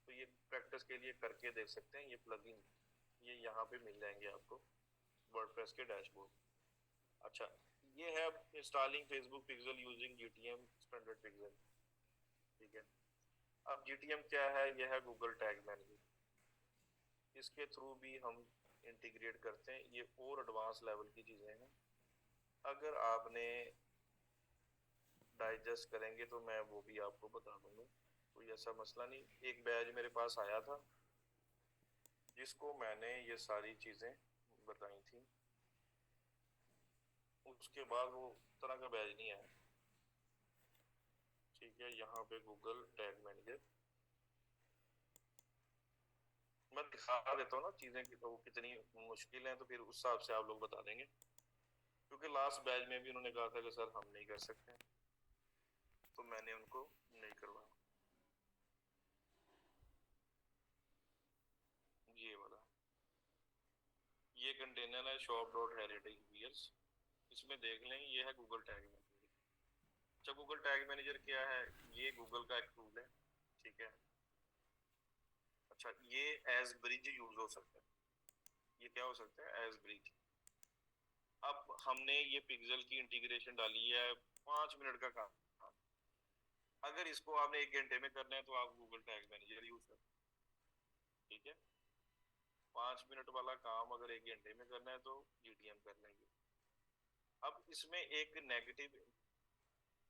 तो ये प्रैक्टिस के लिए करके देख सकते हैं। ये प्लगइन ये यहाँ पे मिल जाएंगे आपको वर्डप्रेस के डैशबोर्ड। अच्छा, ये है installing Facebook pixel using GTM standard pixel. ठीक है, अब जीटीएम क्या है? यह है गूगल टैग मैनेजर। इसके थ्रू भी हम इंटीग्रेट करते हैं। ये और एडवांस लेवल की चीज़ें हैं। अगर आपने डाइजेस्ट करेंगे तो मैं वो भी आपको बता दूंगा, कोई ऐसा मसला नहीं। एक बैच मेरे पास आया था जिसको मैंने ये सारी चीज़ें बताई थी, उसके बाद वो तरह का बैच नहीं आया। ठीक है, यहाँ पे गूगल टैग मैनेजर मैं दिखा देता हूँ ना चीज़ें कि तो वो कितनी मुश्किल है, तो फिर उस हिसाब से आप लोग बता देंगे। क्योंकि लास्ट बैच में भी उन्होंने कहा था कि सर हम नहीं कर सकते, तो मैंने उनको नहीं करवाया। ये वाला, ये कंटेनर है शॉप डॉट हेरिटेज वियर्स, इसमें देख लें। ये है गूगल टैग मैनेजर। अच्छा, गूगल टैग मैनेजर क्या है? ये गूगल का एक टूल है। ठीक है, अच्छा, ये एज ब्रिज यूज हो सकता है। ये क्या हो सकता है? Edge bridge. अब हमने ये पिक्सल की इंटीग्रेशन डाली है, 5 मिनट का काम। अगर इसको आपने 1 घंटे में करना है तो आप गूगल टैग मैनेजर यूज करें। ठीक है, 5 मिनट वाला काम अगर 1 घंटे में करना है तो जीटीएम कर लेंगे। अब इसमें एक नेगेटिव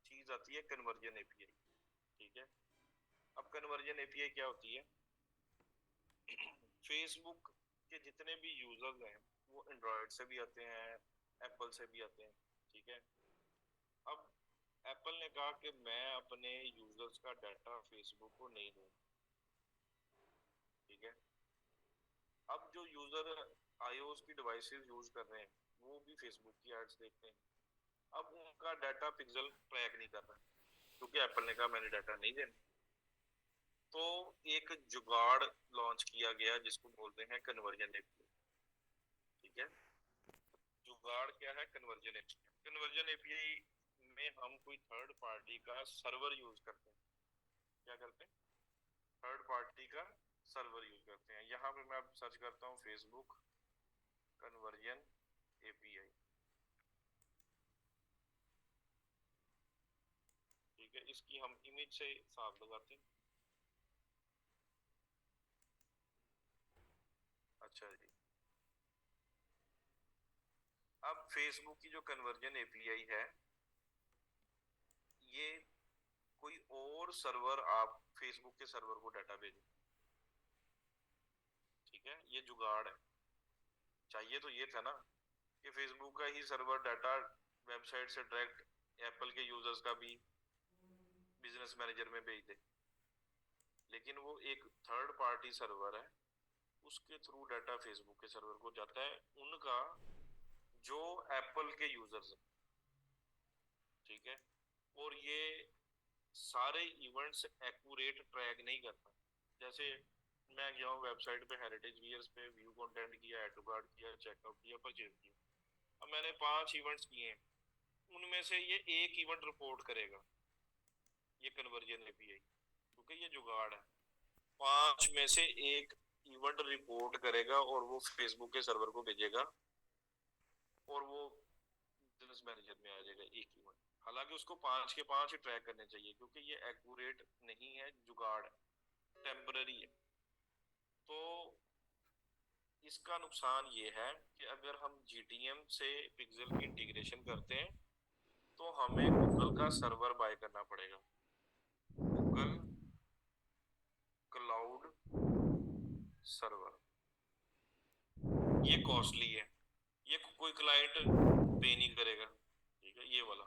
चीज आती है, कन्वर्जन एपीआई। ठीक है, अब कन्वर्जन एपीआई क्या होती है? फेसबुक के जितने भी यूजर्स हैं वो एंड्रॉयड से भी आते हैं, एप्पल से भी आते हैं। ठीक है, अब एप्पल ने कहा कि मैं अपने यूजर्स का डाटा फेसबुक को नहीं दूंगा। ठीक है, अब जो यूजर आईओएस की डिवाइसेस यूज कर रहे हैं वो भी फेसबुक की एड्स देखते हैं। अब उनका डाटा पिक्सल ट्रैक नहीं कर रहा क्योंकि एप्पल ने कहा मैंने डाटा नहीं देना। तो एक जुगाड़ लॉन्च किया गया जिसको बोलते हैं कन्वर्जन एपीआई। ठीक है, जुगाड़ क्या है? Conversion API. कन्वर्जन एपीआई में हम कोई थर्ड पार्टी का सर्वर यूज करते हैं। क्या करते हैं? थर्ड पार्टी का सर्वर यूज करते हैं। यहाँ पे मैं अब सर्च करता हूँ फेसबुक कन्वर्जन एपीआई। ठीक है, इसकी हम इमेज से साथ लगाते हैं। अच्छा जी, अब फेसबुक की जो कन्वर्जन एपीआई है, ये कोई और सर्वर आप फेसबुक के सर्वर को डाटा भेजें। ठीक है, ये जुगाड़ है। चाहिए तो ये था ना कि फेसबुक का ही सर्वर डाटा वेबसाइट से डायरेक्ट एप्पल के यूजर्स का भी बिजनेस मैनेजर में भेज दे, लेकिन वो एक थर्ड पार्टी सर्वर है, उसके थ्रू डाटा फेसबुक के सर्वर को जाता है उनका जो एप्पल के यूजर्स हैं। ठीक है, और ये सारे इवेंट्स एक्यूरेट ट्रैक नहीं करता। जैसे मैं गया हूँ वेबसाइट पे, हेरिटेज वियर्स पे, व्यू कंटेंट किया, ऐड टू कार्ट किया, चेकआउट किया, परचेज किया। अब मैंने 5 इवेंट्स किए हैं, उनमें से ये एक इवेंट रिपोर्ट करेगा, ये कन्वर्जन एपीआई, क्योंकि ये जुगाड़ है। 5 में से एक इवेंट रिपोर्ट करेगा और वो फेसबुक के सर्वर को भेजेगा और वो बिजनेस मैनेजर में आ जाएगा एक इवेंट। हालांकि उसको 5 के 5 ही ट्रैक करने चाहिए क्योंकि ये एक्यूरेट नहीं है, जुगाड़ है, टेम्पररी है। तो इसका नुकसान ये है कि अगर हम जीटीएम से पिक्सल की इंटीग्रेशन करते हैं तो हमें गूगल का सर्वर बाय करना पड़ेगा, गूगल क्लाउड सर्वर। ये कॉस्टली है, ये कोई क्लाइंट पे नहीं करेगा। ठीक है, ये वाला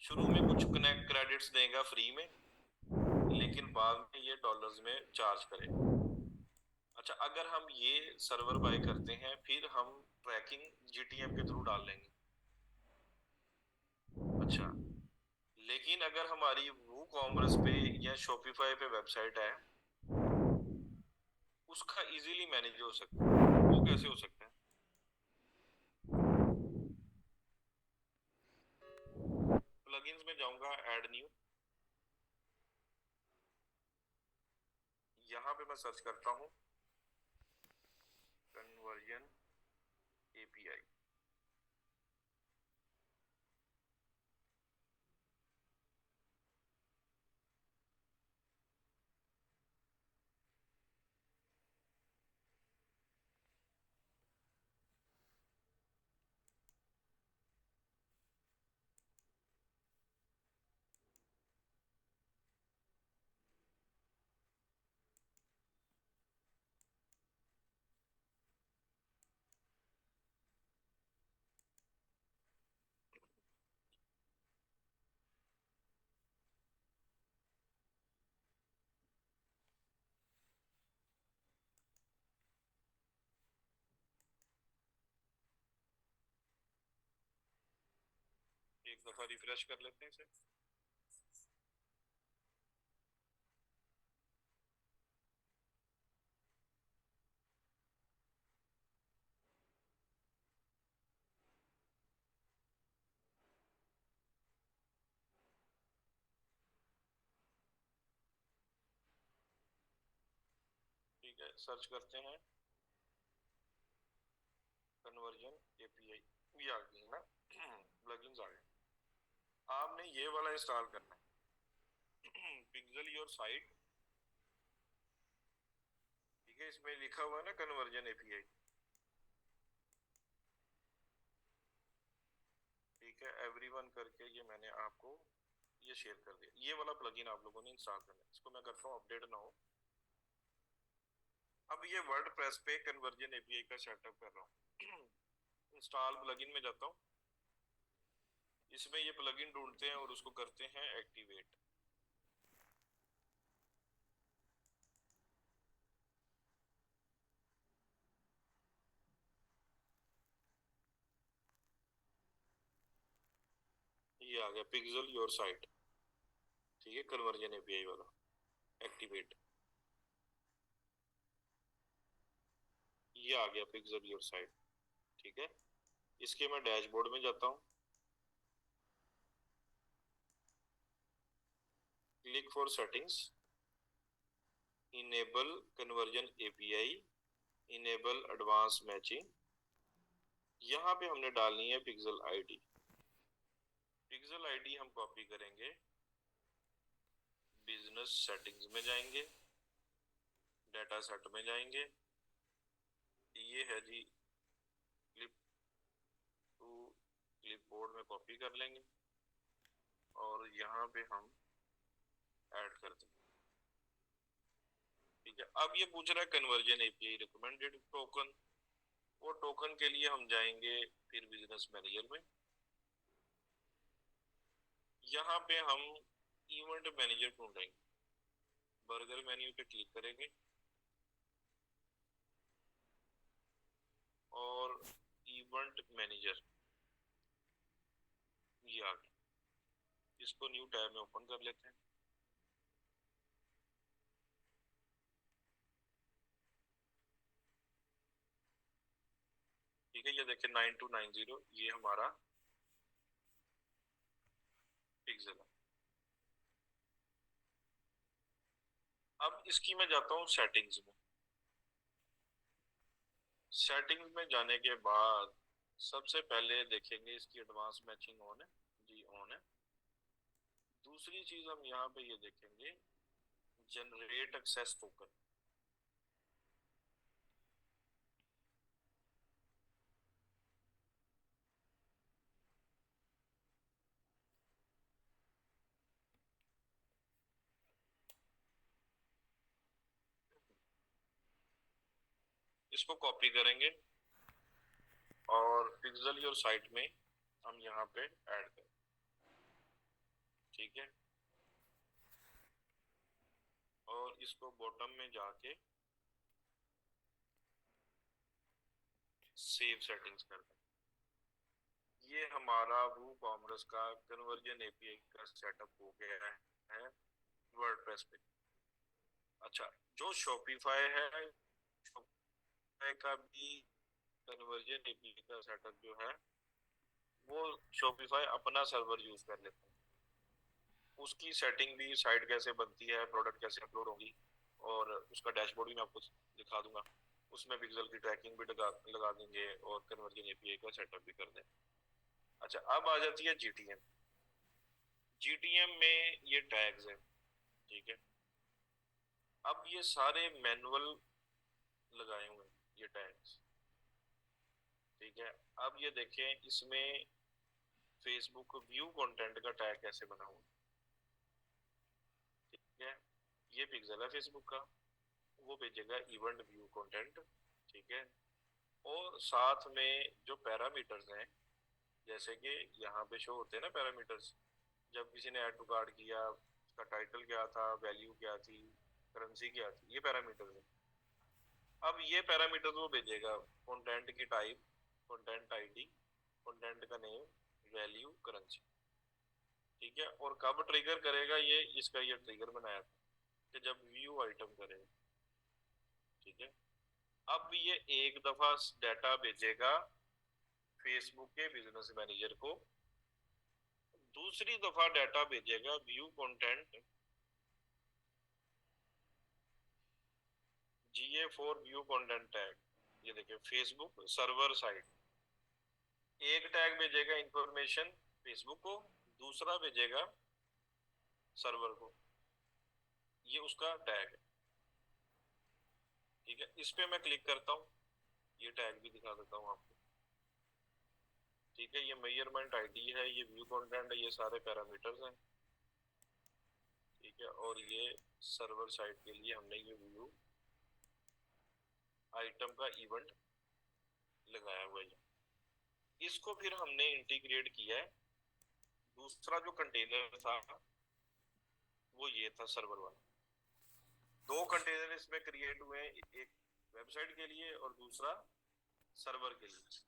शुरू में कुछ कनेक्ट क्रेडिट्स देगा फ्री में, लेकिन बाद में ये डॉलर्स में चार्ज करेगा। अच्छा, अगर हम ये सर्वर बाय करते हैं फिर हम ट्रैकिंग जीटीएम के थ्रू डाल लेंगे। अच्छा, लेकिन अगर हमारी वो कॉमर्स पे या शॉपिफाई पे वेबसाइट है, उसका इजीली मैनेज हो सकता है। वो कैसे हो सकता है? प्लगइन्स में जाऊंगा, ऐड न्यू, यहाँ पे मैं सर्च करता हूँ कन्वर्जन एपीआई। एक दफा रिफ्रेश कर लेते हैं इसे। ठीक है, सर्च करते हैं कन्वर्जन एपीआई, ये आ गई ना। प्लगइन्स आ गए। आपने ये वाला इंस्टॉल करना है, पिक्सल योर साइट। ठीक है, इसमें लिखा हुआ है ना कन्वर्जन एपीआई। ठीक है, एवरीवन करके ये मैंने आपको ये शेयर कर दिया। ये वाला प्लगइन आप लोगों ने इंस्टॉल करना है। इसको मैं करता हूँ अपडेट ना हो। अब ये वर्डप्रेस पे कन्वर्जन एपीआई का सेटअप कर रहा हूँ। इंस्टॉल प्लगइन में जाता हूँ, इसमें ये प्लगइन ढूंढते हैं और उसको करते हैं एक्टिवेट। ये आ गया पिक्सल योर साइट। ठीक है, कन्वर्जन एपीआई वाला एक्टिवेट। ये आ गया पिक्सल योर साइट। ठीक है, इसके मैं डैशबोर्ड में जाता हूँ, click for settings, enable conversion API, enable advance matching. यहाँ पे हमने डालनी है पिक्सल आईडी। पिक्सल आईडी हम कॉपी करेंगे, बिजनेस सेटिंग्स में जाएंगे, डाटा सेट में जाएंगे, ये है जी क्लिप टू क्लिपबोर्ड में कॉपी कर लेंगे और यहाँ पे हम ऐड कर देंगे। ठीक है, अब ये पूछ रहा है कन्वर्जन एपीआई रिकमेंडेड टोकन। वो टोकन के लिए हम जाएंगे फिर बिजनेस मैनेजर में, यहाँ पे हम इवेंट मैनेजर ढूंढेंगे। बर्गर मेन्यू पे क्लिक करेंगे और इवेंट मैनेजर ये आ गया। इसको न्यू टैब में ओपन कर लेते हैं। ठीक है, ये देखिए 9290 ये हमारा पिक्सल है। अब इसकी मैं जाता हूँ सेटिंग्स में। सेटिंग्स में जाने के बाद सबसे पहले देखेंगे इसकी एडवांस मैचिंग ऑन है जी, ऑन है। दूसरी चीज हम यहाँ पे ये देखेंगे जनरेट एक्सेस टोकन। इसको कॉपी करेंगे और पिक्सल योर साइट में हम यहाँ पे ऐड करें। ठीक है, और इसको बॉटम में जाके सेव सेटिंग्स कर दें। ये हमारा वो कॉमर्स का कन्वर्जन एपीआई का सेटअप हो गया है वर्डप्रेस पे। अच्छा, जो शॉपिफाई है, शॉपिफाई का भी कन्वर्जन एपीआई का सेटअप जो है वो शॉपिफाई अपना सर्वर यूज कर लेता है। उसकी सेटिंग भी, साइट कैसे बनती है, प्रोडक्ट कैसे अपलोड होगी, और उसका डैशबोर्ड भी मैं आपको दिखा दूंगा। उसमें पिक्सल की ट्रैकिंग भी लगा देंगे और कन्वर्जन एपीआई का सेटअप भी कर देंगे। अच्छा, अब आ जाती है जीटीएम। जीटीएम में ये टैग्स हैं, ठीक है। अब ये सारे मैनुअल लगाए हुए हैं ये टैग्स, ठीक है। अब ये देखें इसमें फेसबुक व्यू कंटेंट का टैग कैसे बना हुआ, ठीक है। ये पिक्सल है फेसबुक का, वो भेजेगा इवेंट व्यू कंटेंट, ठीक है। और साथ में जो पैरामीटर्स हैं, जैसे कि यहाँ पे शो होते हैं ना पैरामीटर्स, जब किसी ने ऐड टू कार्ड किया, उसका टाइटल क्या था, वैल्यू क्या थी, करेंसी क्या थी, ये पैरामीटर्स हैं। अब ये पैरामीटर्स वो भेजेगा, कंटेंट की टाइप, कंटेंट आईडी, कंटेंट का नेम, वैल्यू, करेंसी, ठीक है। और कब ट्रिगर करेगा ये, इसका ये ट्रिगर बनाया था कि जब व्यू आइटम करेगा, ठीक है। अब ये एक दफा डाटा भेजेगा फेसबुक के बिजनेस मैनेजर को, दूसरी दफा डाटा भेजेगा view content GA for view content tag. ये देखिए फेसबुक सर्वर साइड, एक टैग भेजेगा इंफॉर्मेशन फेसबुक को, दूसरा भेजेगा सर्वर को, ये उसका टैग है, ठीक है। इस पे मैं क्लिक करता हूँ, ये टैग भी दिखा देता हूँ आपको, ठीक है। ये मेजरमेंट आईडी है, ये व्यू कंटेंट है, ये सारे पैरामीटर्स हैं, ठीक है। और ये सर्वर साइड के लिए हमने ये व्यू आइटम का इवेंट लगाया हुआ है। इसको फिर हमने इंटीग्रेट किया है, दूसरा जो कंटेनर था वो ये था सर्वर वाला। दो कंटेनर इसमें क्रिएट हुए हैं, एक वेबसाइट के लिए और दूसरा सर्वर के लिए,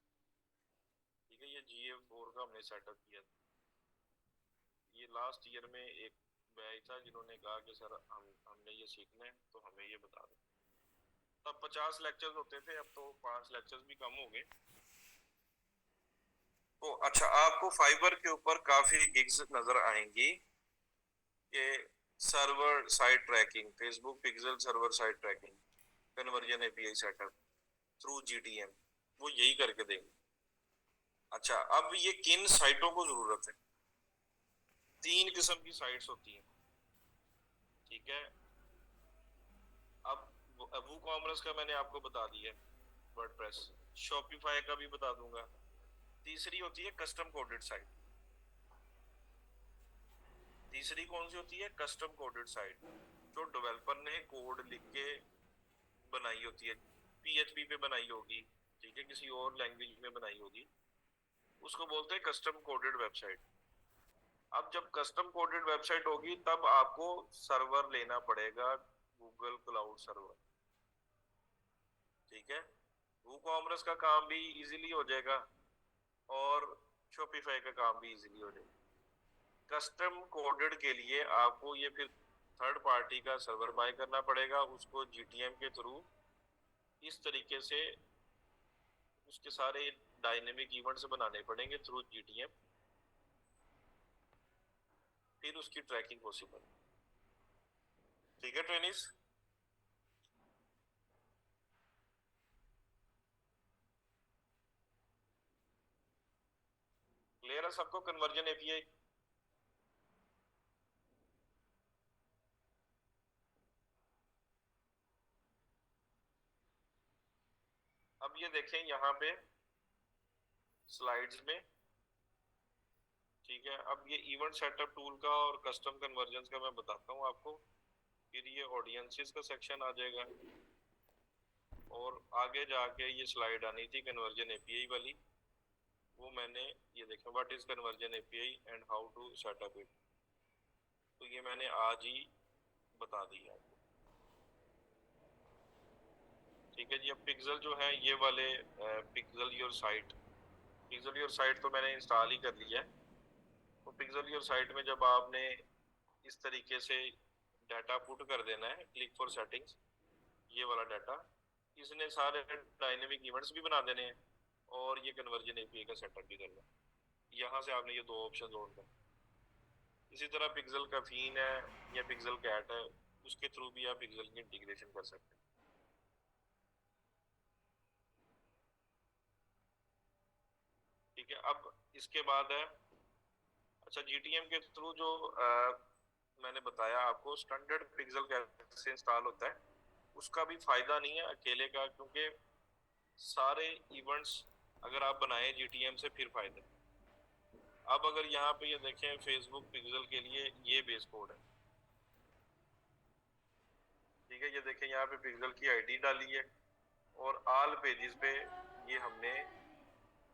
ठीक है। ये GA4 का हमने सेटअप किया था। ये लास्ट ईयर में एक बैच था जिन्होंने कहा कि सर हमने ये सीखना है तो हमें ये बता दो। तब 50 लेक्चर्स होते थे, अब तो 5 लेक्चर्स भी कम हो गए। तो अच्छा, आपको फाइबर के ऊपर काफी गिग्स नजर आएंगी कि server side tracking, Facebook pixel server side tracking, conversion API setup through GTM, वो यही करके देंगे। अच्छा, अब ये किन साइटों को जरूरत है? 3 किस्म की साइट्स होती हैं, ठीक है। अब वो कॉमर्स का मैंने आपको बता दिया, वर्डप्रेस, शॉपिफाई का भी बता दूंगा। तीसरी होती है कस्टम कोडेड साइट। तीसरी कौन सी होती है? कस्टम कोडेड साइट, जो डेवलपर ने कोड लिख के बनाई होती है, पीएचपी पे बनाई होगी, ठीक है, किसी और लैंग्वेज में बनाई होगी, उसको बोलते हैं कस्टम कोडेड वेबसाइट। अब जब कस्टम कोडेड वेबसाइट होगी तब आपको सर्वर लेना पड़ेगा, गूगल क्लाउड सर्वर, ठीक है। वूकॉमर्स का काम भी इजीली हो जाएगा और शॉपिफाई का काम भी इजीली हो जाएगा। कस्टम कोडेड के लिए आपको ये फिर थर्ड पार्टी का सर्वर बाय करना पड़ेगा, उसको जीटीएम के थ्रू इस तरीके से उसके सारे डायनेमिक इवेंट्स बनाने पड़ेंगे थ्रू जीटीएम, फिर उसकी ट्रैकिंग पॉसिबल, ठीक है ट्रेनिस। क्लियर है सबको कन्वर्जन एपीआई? अब ये देखें यहाँ पे स्लाइड्स में, ठीक है। अब ये इवेंट सेटअप टूल का और कस्टम कन्वर्जन का मैं बताता हूँ आपको, फिर ये ऑडियंसेस का सेक्शन आ जाएगा, और आगे जाके ये स्लाइड आनी थी कन्वर्जन एपीआई वाली, वो मैंने, ये देखें what is conversion API and how to setup it, तो ये मैंने आज ही बता दिया आपको, ठीक है जी। अब पिक्सल जो है ये वाले, pixel your site, pixel your site तो मैंने इंस्टॉल ही कर लिया है। तो पिक्सेल योर साइट में जब आपने इस तरीके से डाटा पुट कर देना है, क्लिक फॉर सेटिंग्स, ये वाला डाटा, इसने सारे डायनेमिक इवेंट्स भी बना देने हैं और ये कन्वर्जन एपीआई का सेटअप भी करना है। यहाँ से आपने ये दो ऑप्शन जोड़ दें। इसी तरह पिक्सल का फीन है या पिक्सल कैट है, उसके थ्रू भी आप पिक्सल की इंटीग्रेशन कर सकते हैं। ठीक है, अब इसके बाद है, अच्छा जीटीएम के थ्रू जो मैंने बताया आपको स्टैंडर्ड पिक्सल कैसे इंस्टॉल होता है, उसका भी फायदा नहीं है अकेले का, क्योंकि सारे इवेंट्स अगर आप बनाए जीटीएम से फिर फायदे। अब अगर यहाँ पे ये देखें फेसबुक पिक्सल के लिए ये बेस कोड है। ठीक है, ये देखें यहाँ पे पिक्सल की आईडी डाली है और ऑल पेजेस पे ये हमने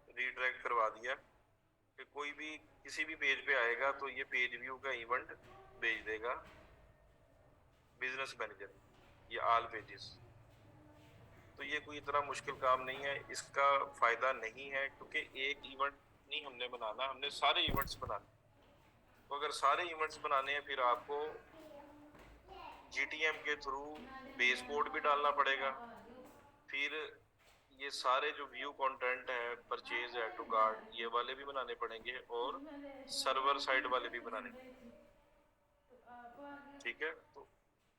रीडायरेक्ट करवा दिया कि कोई भी किसी भी पेज पे आएगा तो ये पेज व्यू का इवेंट भेज देगा बिजनेस मैनेजर, ये ऑल पेजेस। तो ये कोई इतना मुश्किल काम नहीं है, इसका फायदा नहीं है, क्योंकि एक इवेंट नहीं हमने बनाना, हमने सारे इवेंट्स बनाने। तो अगर सारे इवेंट्स बनाने हैं फिर आपको जीटीएम के थ्रू बेस कोड भी डालना पड़ेगा, फिर ये सारे जो व्यू कंटेंट है, परचेज, ऐड टू कार्ट, ये वाले भी बनाने पड़ेंगे और सर्वर साइड वाले भी बनाने पड़ेंगे। ठीक है, तो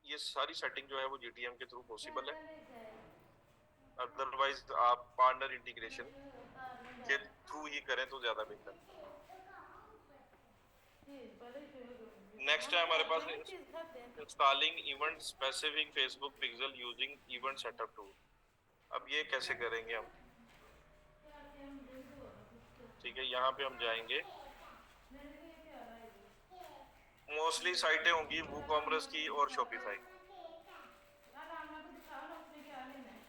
ये सारी सेटिंग जो है वो जीटीएम के थ्रू पॉसिबल है। अदरवाइज आप पार्टनर इंटीग्रेशन के थ्रू ही करें तो ज्यादा बेहतर। नेक्स्ट है हमारे पास installing event specific Facebook pixel using event setup tool. अब ये कैसे करेंगे हम? ठीक है, यहाँ पे हम जाएंगे, मोस्टली साइटें होंगी वूकॉमर्स की और शॉपिफाई।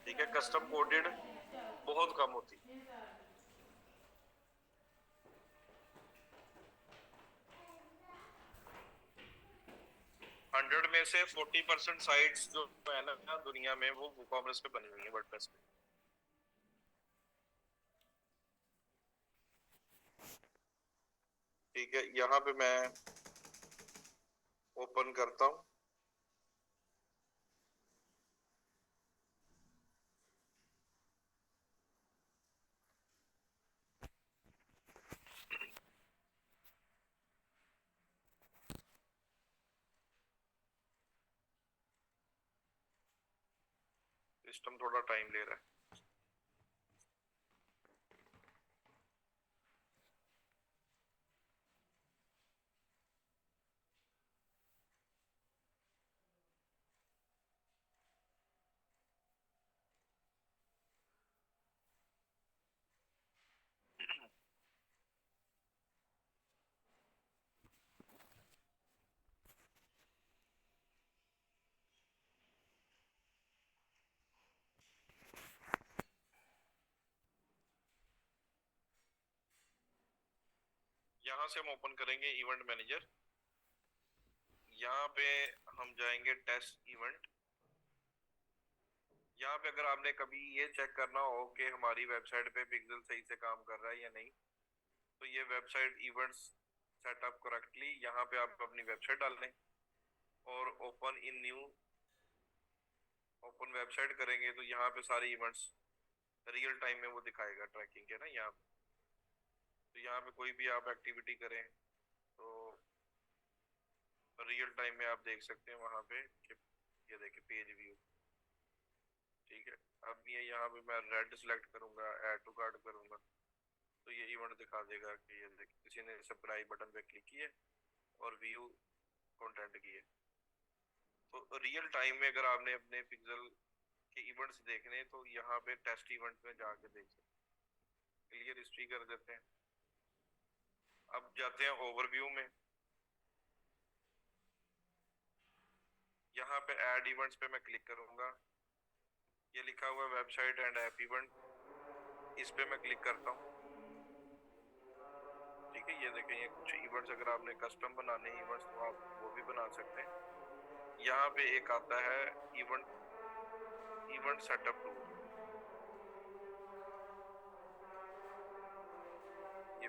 ठीक है, कस्टम कोडेड बहुत कम होती। 100 में से 40% साइट्स जो है ना दुनिया में, वो वूकॉमर्स पे बनी हुई है, वर्डप्रेस पे। ठीक है, यहाँ पे मैं ओपन करता हूँ। सिस्टम थोड़ा टाइम ले रहा है। यहाँ से हम ओपन करेंगे इवेंट मैनेजर। यहाँ पे हम जाएंगे टेस्ट इवेंट। यहाँ पे अगर आपने कभी ये चेक करना हो कि हमारी वेबसाइट पे पिक्सल सही से काम कर रहा है या नहीं, तो ये वेबसाइट इवेंट्स सेटअप करेक्टली, यहाँ पे आप अपनी वेबसाइट डाल लें और open in new, open website करेंगे तो यहाँ पे सारे इवेंट्स रियल टाइम में वो दिखाएगा, ट्रैकिंग के ना यहाँ पे। तो यहाँ पे कोई भी आप एक्टिविटी करें तो रियल टाइम में आप देख सकते हैं वहाँ पे कि ये देखिए पेज व्यू। ठीक है, अब ये यहाँ पे मैं रेड सिलेक्ट करूंगा, ऐड टू कार्ट करूंगा, तो ये इवेंट दिखा देगा कि ये देखिए किसी ने सब्सक्राइब बटन पे क्लिक किया और व्यू कंटेंट किए। तो रियल टाइम में अगर आपने अपने पिक्सल के इवेंट्स देखने तो यहाँ पे टेस्ट इवेंट में जाके देख सकते हैं। क्लियर हिस्ट्री कर देते हैं। अब जाते हैं ओवरव्यू में। यहाँ पे ऐड इवेंट्स पे मैं क्लिक करूंगा, ये लिखा हुआ है वेबसाइट एंड ऐप इवेंट, इस पे मैं क्लिक करता हूँ। ठीक है, ये देखें ये कुछ इवेंट्स अगर आपने कस्टम बनाने हैं इवेंट्स तो आप वो भी बना सकते हैं। यहाँ पे एक आता है इवेंट सेटअप टूल।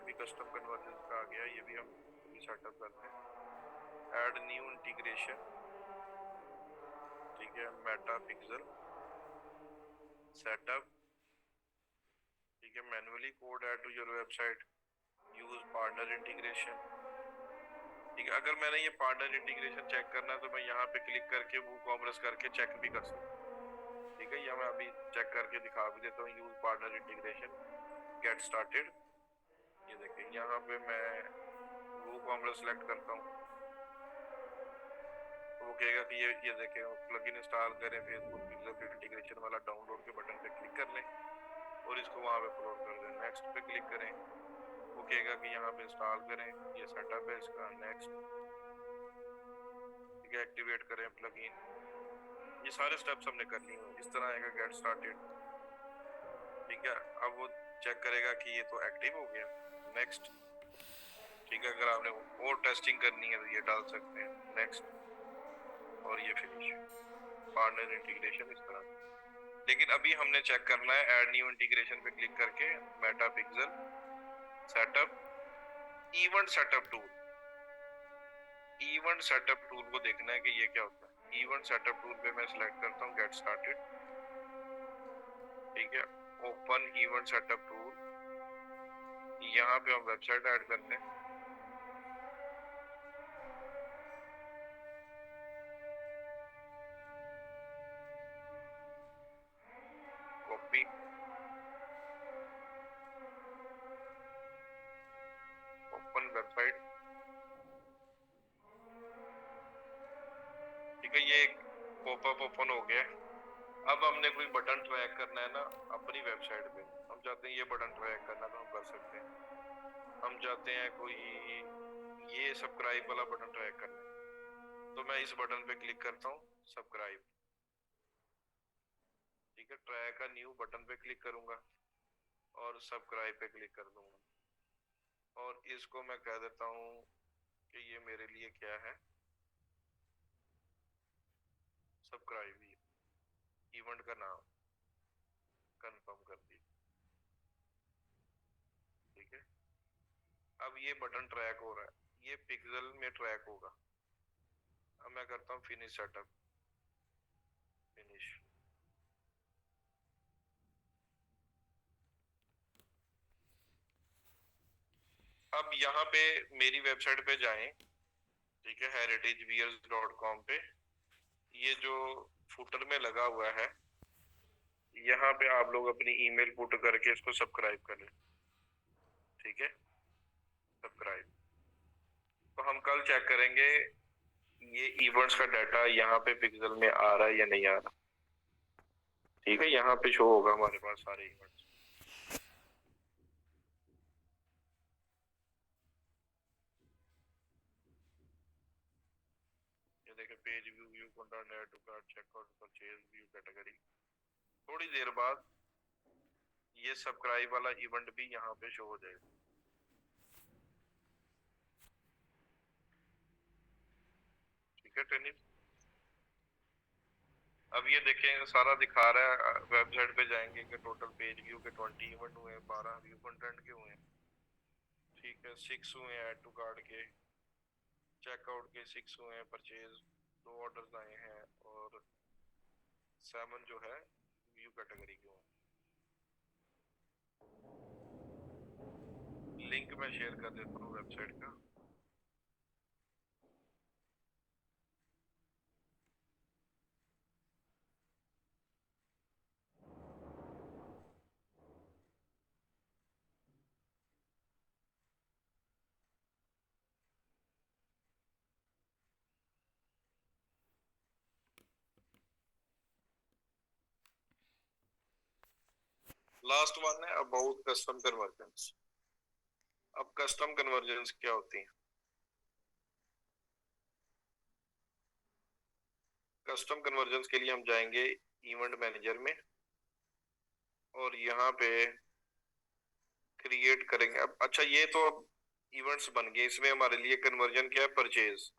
भी कस्टम कन्वर्जन का आ गया, ये भी हम सेटअप करते हैं। ऐड न्यू इंटीग्रेशन, ठीक है, मेटा पिक्सल सेटअप, ठीक है, manually code add to your website, use partner integration, ठीक है। अगर मैंने ये पार्टनर इंटीग्रेशन चेक करना है तो मैं यहाँ पे क्लिक करके वूकॉमर्स करके चेक भी कर सकता हूँ, ठीक है। या मैं अभी चेक करके दिखा भी देता हूँ। Use partner integration, get started, ये देखिए यहाँ पे मैं वूकॉमर्स सेलेक्ट करता हूँ तो वो कहेगा कि ये देखें प्लगइन इंस्टॉल करें, फेसबुक पिक्सल इंटीग्रेशन वाला डाउनलोड के बटन पे क्लिक कर लें और इसको वहाँ पे अपलोड कर दें। नेक्स्ट पे क्लिक करें, वो कहेगा कि यहाँ पे इंस्टॉल करें, ये सेटअप है इसका। नेक्स्ट, ठीक है, एक्टिवेट करें प्लगइन। ये सारे स्टेप्स हमने कर लिए हैं। इस तरह आएगा गेट स्टार्टेड, ठीक है। अब वो चेक करेगा कि ये तो एक्टिव हो गया। नेक्स्ट, ठीक है। अगर आपने और टेस्टिंग करनी है तो ये डाल सकते हैं। नेक्स्ट, और ये फिनिश, पार्टनर इंटीग्रेशन इस तरह। लेकिन अभी हमने चेक करना है, ऐड न्यू इंटीग्रेशन पे क्लिक करके Meta pixel setup, event setup tool, event setup tool को देखना है कि ये क्या होता है। इवेंट सेटअप टूल पे मैं सिलेक्ट करता हूँ गेट स्टार्टेड, ठीक है। ओपन इवेंट सेटअप टूल, यहाँ पे हम वेबसाइट ऐड करते हैं। कॉपी, ओपन वेबसाइट, ठीक है। ये एक पॉपअप ओपन हो गया। अब हमने कोई बटन ट्रैक करना है ना अपनी वेबसाइट पे, हम चाहते हैं ये बटन ट्रैक करना तो हम कर सकते हैं। हम चाहते हैं कोई ये सब्सक्राइब वाला बटन ट्रैक करना है तो मैं इस बटन पे क्लिक करता हूँ, सब्सक्राइब, ठीक है। ट्रैक का न्यू बटन पे क्लिक करूंगा और सब्सक्राइब पे क्लिक कर दूंगा और इसको मैं कह देता हूँ कि ये मेरे लिए क्या है, सब्सक्राइब। इवेंट का नाम कंफर्म कर दी, ठीक है। अब ये बटन ट्रैक हो रहा है, ये पिक्सल में ट्रैक होगा। अब मैं करता हूँ फिनिश सेटअप, फिनिश। अब यहाँ पे मेरी वेबसाइट पे जाएं, ठीक है, heritageviers.com पे। ये जो फुटर में लगा हुआ है, यहाँ पे आप लोग अपनी ईमेल पुट करके इसको सब्सक्राइब कर लें, ठीक है, सब्सक्राइब। तो हम कल चेक करेंगे ये इवेंट्स का डाटा यहाँ पे पिक्सल में आ रहा है या नहीं आ रहा, ठीक है। यहाँ पे शो होगा हमारे पास सारे इवेंट्स। ये देखिए, page view, view content, add to cart, checkout, purchase, view category. थोड़ी देर बाद ये सब्सक्राइब वाला इवेंट भी यहाँ पे शो हो जाएगा, ठीक है टेनिस। अब ये देखें सारा दिखा रहा है। वेबसाइट पे जाएंगे कि टोटल पेज व्यू के 20 इवेंट हुए हैं, 12 व्यू कंटेंट के हुए हैं, ठीक है। 6 हुए ऐड टू कार्ट के, चेकआउट के 6 हुए हैं, परचेज 2 ऑर्डर्स आए हैं और 7 जो है व्यू कैटेगरी के हुए। लिंक मैं शेयर कर देता हूँ वेबसाइट का। लास्ट वन है अबाउट कस्टम कन्वर्जन्स। अब कस्टम कन्वर्जन्स क्या होती हैं? कस्टम कन्वर्जन्स के लिए हम जाएंगे इवेंट मैनेजर में और यहाँ पे क्रिएट करेंगे। अब अच्छा, ये तो अब इवेंट्स बन गए, इसमें हमारे लिए कन्वर्जन क्या है, परचेज।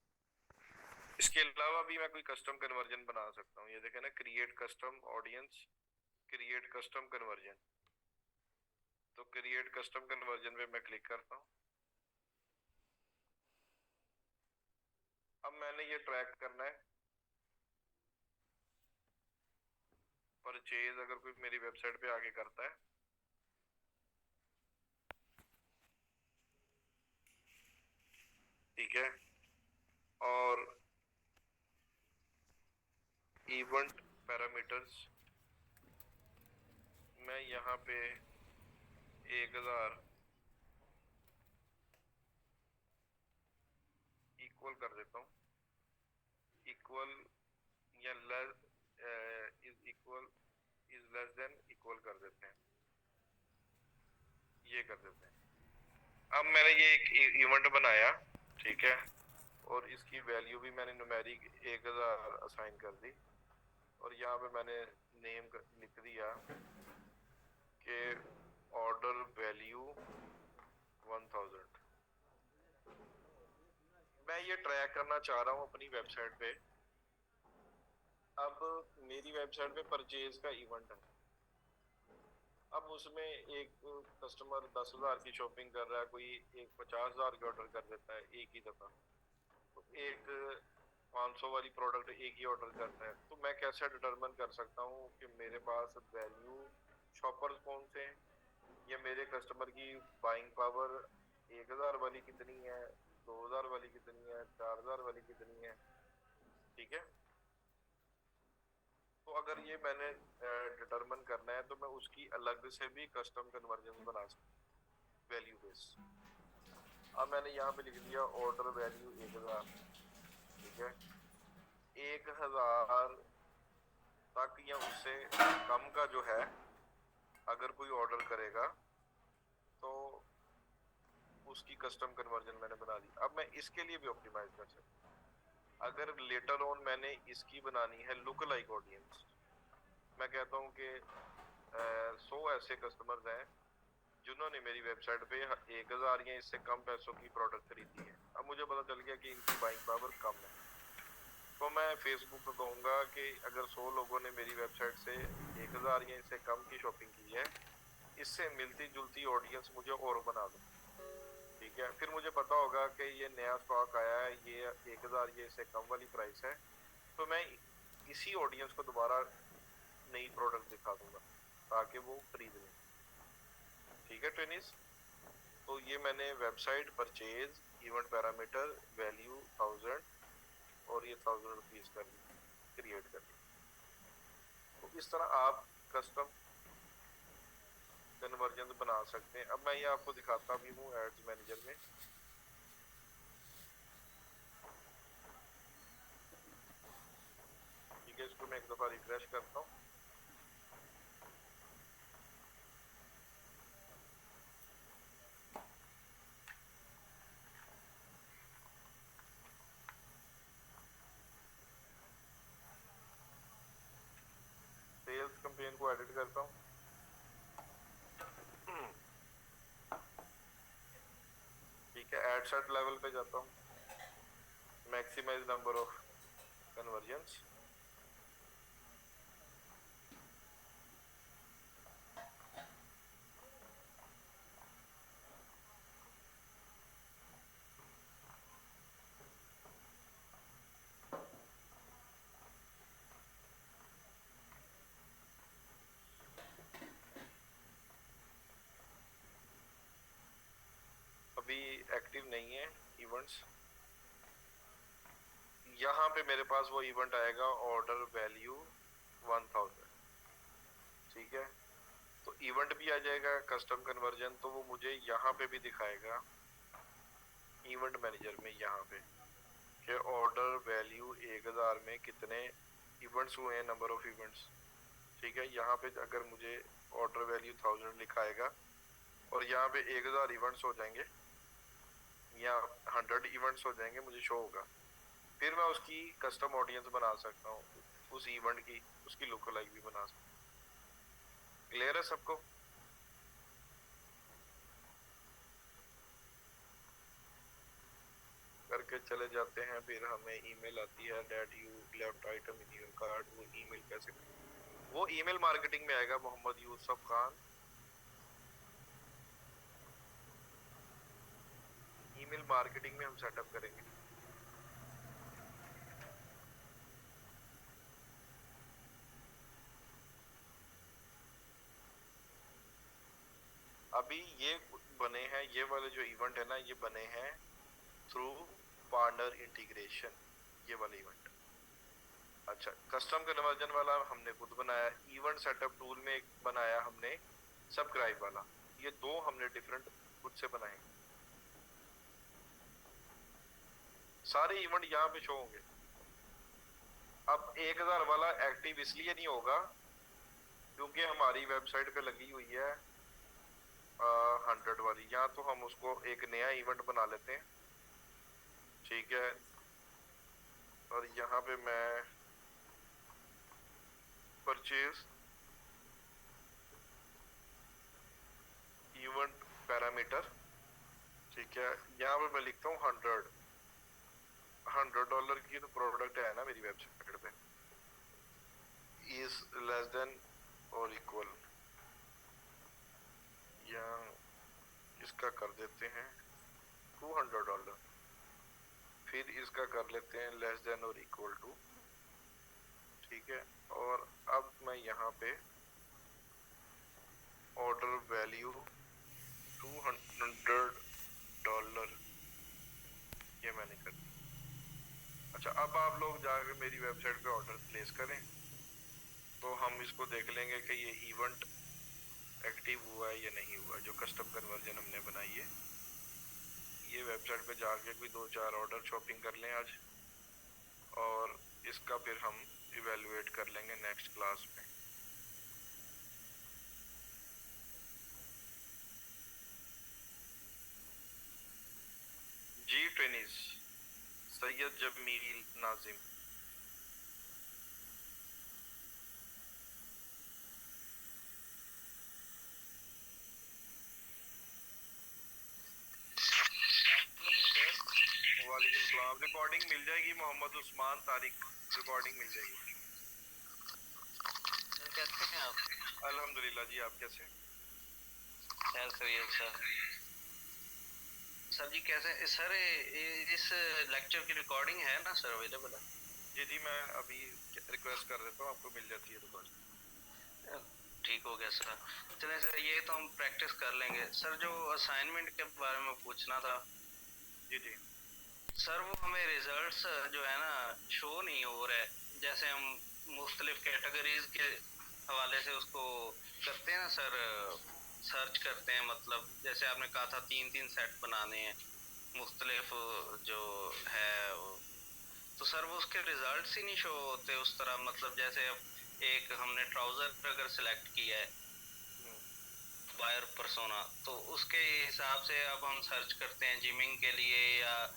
इसके अलावा भी मैं कोई कस्टम कन्वर्जन बना सकता हूँ। ये देखें ना, create custom audience, create custom conversion, तो क्रिएट कस्टम कन्वर्जन पे मैं क्लिक करता हूँ। अब मैंने ये ट्रैक करना है परचेज अगर कोई मेरी वेबसाइट पे आके करता है, ठीक है, और इवेंट पैरामीटर्स मैं यहाँ पे 1000 इक्वल कर देता हूँ, इक्वल या less is equal is less than equal कर देते हैं, ये कर देते हैं। अब मैंने ये एक इवेंट बनाया, ठीक है, और इसकी वैल्यू भी मैंने न्यूमेरिक 1000 असाइन कर दी, और यहाँ पे मैंने नेम लिख दिया कि ऑर्डर वैल्यू 1000। मैं ये ट्रैक करना चाह रहा हूँ अपनी वेबसाइट पे। अब मेरी वेबसाइट पे परचेज का इवेंट है, अब उसमें एक कस्टमर 10,000 की शॉपिंग कर रहा है, कोई एक 50,000 की ऑर्डर कर देता है एक ही दफा, तो एक 500 वाली प्रोडक्ट एक ही ऑर्डर करता है, तो मैं कैसे डिटरमिन कर सकता हूँ कि मेरे पास वैल्यू शॉपर्स कौन से हैं, या मेरे कस्टमर की बाइंग पावर 1000 वाली कितनी है, 2000 वाली कितनी है, 4000 वाली कितनी है, ठीक है। तो अगर ये मैंने डिटरमिन करना है तो मैं उसकी अलग से भी कस्टम कन्वर्जन बना सकता हूँ वैल्यू बेस। अब मैंने यहाँ पे लिख दिया ऑर्डर वैल्यू 1000, ठीक है, 1000 तक या उससे कम का जो है अगर कोई ऑर्डर करेगा तो उसकी कस्टम कन्वर्जन मैंने बना दी। अब मैं इसके लिए भी ऑप्टिमाइज कर सकता हूँ। अगर लेटर ऑन मैंने इसकी बनानी है लुक लाइक ऑडियंस, मैं कहता हूँ कि 100 ऐसे कस्टमर्स हैं जिन्होंने मेरी वेबसाइट पे 1000 या इससे कम पैसों की प्रोडक्ट खरीदी है। अब मुझे पता चल गया कि इनकी बाइंग पावर कम है, तो मैं फेसबुक पे कहूँगा कि अगर 100 लोगों ने मेरी वेबसाइट से 1000 या इससे कम की शॉपिंग की है, इससे मिलती जुलती ऑडियंस मुझे और बना दो, ठीक है। फिर मुझे पता होगा कि ये नया स्टॉक आया है, ये 1000 ये इससे कम वाली प्राइस है, तो मैं इसी ऑडियंस को दोबारा नई प्रोडक्ट दिखा दूंगा ताकि वो खरीद लें, ठीक है ट्रेनिस। तो ये मैंने website purchase event parameter value 1000 और ये 1000 रुपीज कर दी, क्रिएट कर दी। तो इस तरह आप कस्टम कन्वर्जन बना सकते हैं। अब मैं ये आपको दिखाता भी हूँ एड्स मैनेजर में। ठीक है, इसको मैं एक दफा रिफ्रेश करता हूँ। सेल्स कैंपेन को एडिट करता हूँ, ठीक है, एड सेट लेवल पे जाता हूँ, मैक्सिमाइज नंबर ऑफ कन्वर्जन्स, अभी एक्टिव नहीं है इवेंट्स। यहाँ पे मेरे पास वो इवेंट आएगा ऑर्डर वैल्यू 1000, ठीक है। तो इवेंट भी आ जाएगा कस्टम कन्वर्जन, तो वो मुझे यहाँ पे भी दिखाएगा इवेंट मैनेजर में, यहाँ पे कि ऑर्डर वैल्यू 1000 में कितने इवेंट्स हुए हैं, नंबर ऑफ इवेंट्स, ठीक है। यहाँ पे अगर मुझे ऑर्डर वैल्यू 1000 लिखाएगा और यहाँ पे 1000 इवेंट्स हो जाएंगे या 100 इवेंट्स हो जाएंगे, मुझे शो होगा। फिर मैं उसकी कस्टम ऑडियंस बना सकता हूँ, उस इवेंट की उसकी लुक लाइक भी बना सकता हूँ। क्लियर है सबको? करके चले जाते हैं। फिर हमें ईमेल आती है that you left item in your cart. वो ईमेल कैसे, वो ईमेल मार्केटिंग में आएगा, मोहम्मद यूसुफ खान ईमेल मार्केटिंग में हम सेटअप करेंगे। अभी ये बने हैं, ये वाले जो इवेंट है ना, ये बने हैं थ्रू पार्टनर इंटीग्रेशन, ये वाले इवेंट। अच्छा, कस्टम कन्वर्जन वाला हमने खुद बनाया, इवेंट सेटअप टूल में एक बनाया हमने सब्सक्राइब वाला, ये दो हमने डिफरेंट खुद से बनाए। सारे इवेंट यहाँ पे शो होंगे। अब 1000 वाला एक्टिव इसलिए नहीं होगा क्योंकि हमारी वेबसाइट पे लगी हुई है 100 वाली। यहाँ तो हम उसको एक नया इवेंट बना लेते हैं, ठीक है। और यहाँ पे मैं परचेज इवेंट पैरामीटर, ठीक है, यहाँ पे मैं लिखता हूँ $100 की तो प्रोडक्ट है ना मेरी वेबसाइट पे, इज लेस देन और इक्वल, या इसका कर देते हैं $200, फिर इसका कर लेते हैं लेस देन और इक्वल टू, ठीक है। और अब मैं यहाँ पे ऑर्डर वैल्यू $200 ये मैंने कर दी। अच्छा, अब आप लोग जाकर मेरी वेबसाइट पे ऑर्डर प्लेस करें तो हम इसको देख लेंगे कि ये इवेंट एक्टिव हुआ है या नहीं हुआ, जो कस्टम कन्वर्जन हमने बनाई है। ये वेबसाइट पे जाके कोई 2-4 ऑर्डर शॉपिंग कर लें आज, और इसका फिर हम इवेलुएट कर लेंगे नेक्स्ट क्लास में। जी ट्रेनिज सैयद जमील नाजिम। वालेकुम सलाम। रिकॉर्डिंग मिल जाएगी, मोहम्मद उस्मान तारिक, रिकॉर्डिंग मिल जाएगी। सर कैसे हैं आप? अल्हम्दुलिल्लाह जी, आप कैसे? खैर सैयद सर जी कैसे सर? इस लेक्चर की रिकॉर्डिंग है ना सर अवेलेबल है? जी जी, मैं अभी रिक्वेस्ट कर देता हूँ, आपको मिल जाती है रिकॉर्डिंग। ठीक हो गया सर। चलें सर, ये तो हम प्रैक्टिस कर लेंगे। सर जो असाइनमेंट के बारे में पूछना था। जी जी सर वो हमें रिजल्ट्स जो है ना शो नहीं हो रहा है, जैसे हम मुख्तलिफ कैटेगरीज के हवाले से उसको करते हैं ना सर, सर्च करते हैं, मतलब जैसे आपने कहा था 3-3 सेट बनाने हैं मुख्तलिफ जो है तो सर वो उसके रिजल्ट्स ही नहीं शो होते उस तरह, मतलब जैसे अब एक हमने ट्राउजर अगर सिलेक्ट किया है बायर पर्सोना, तो उसके हिसाब से अब हम सर्च करते हैं जिमिंग के लिए या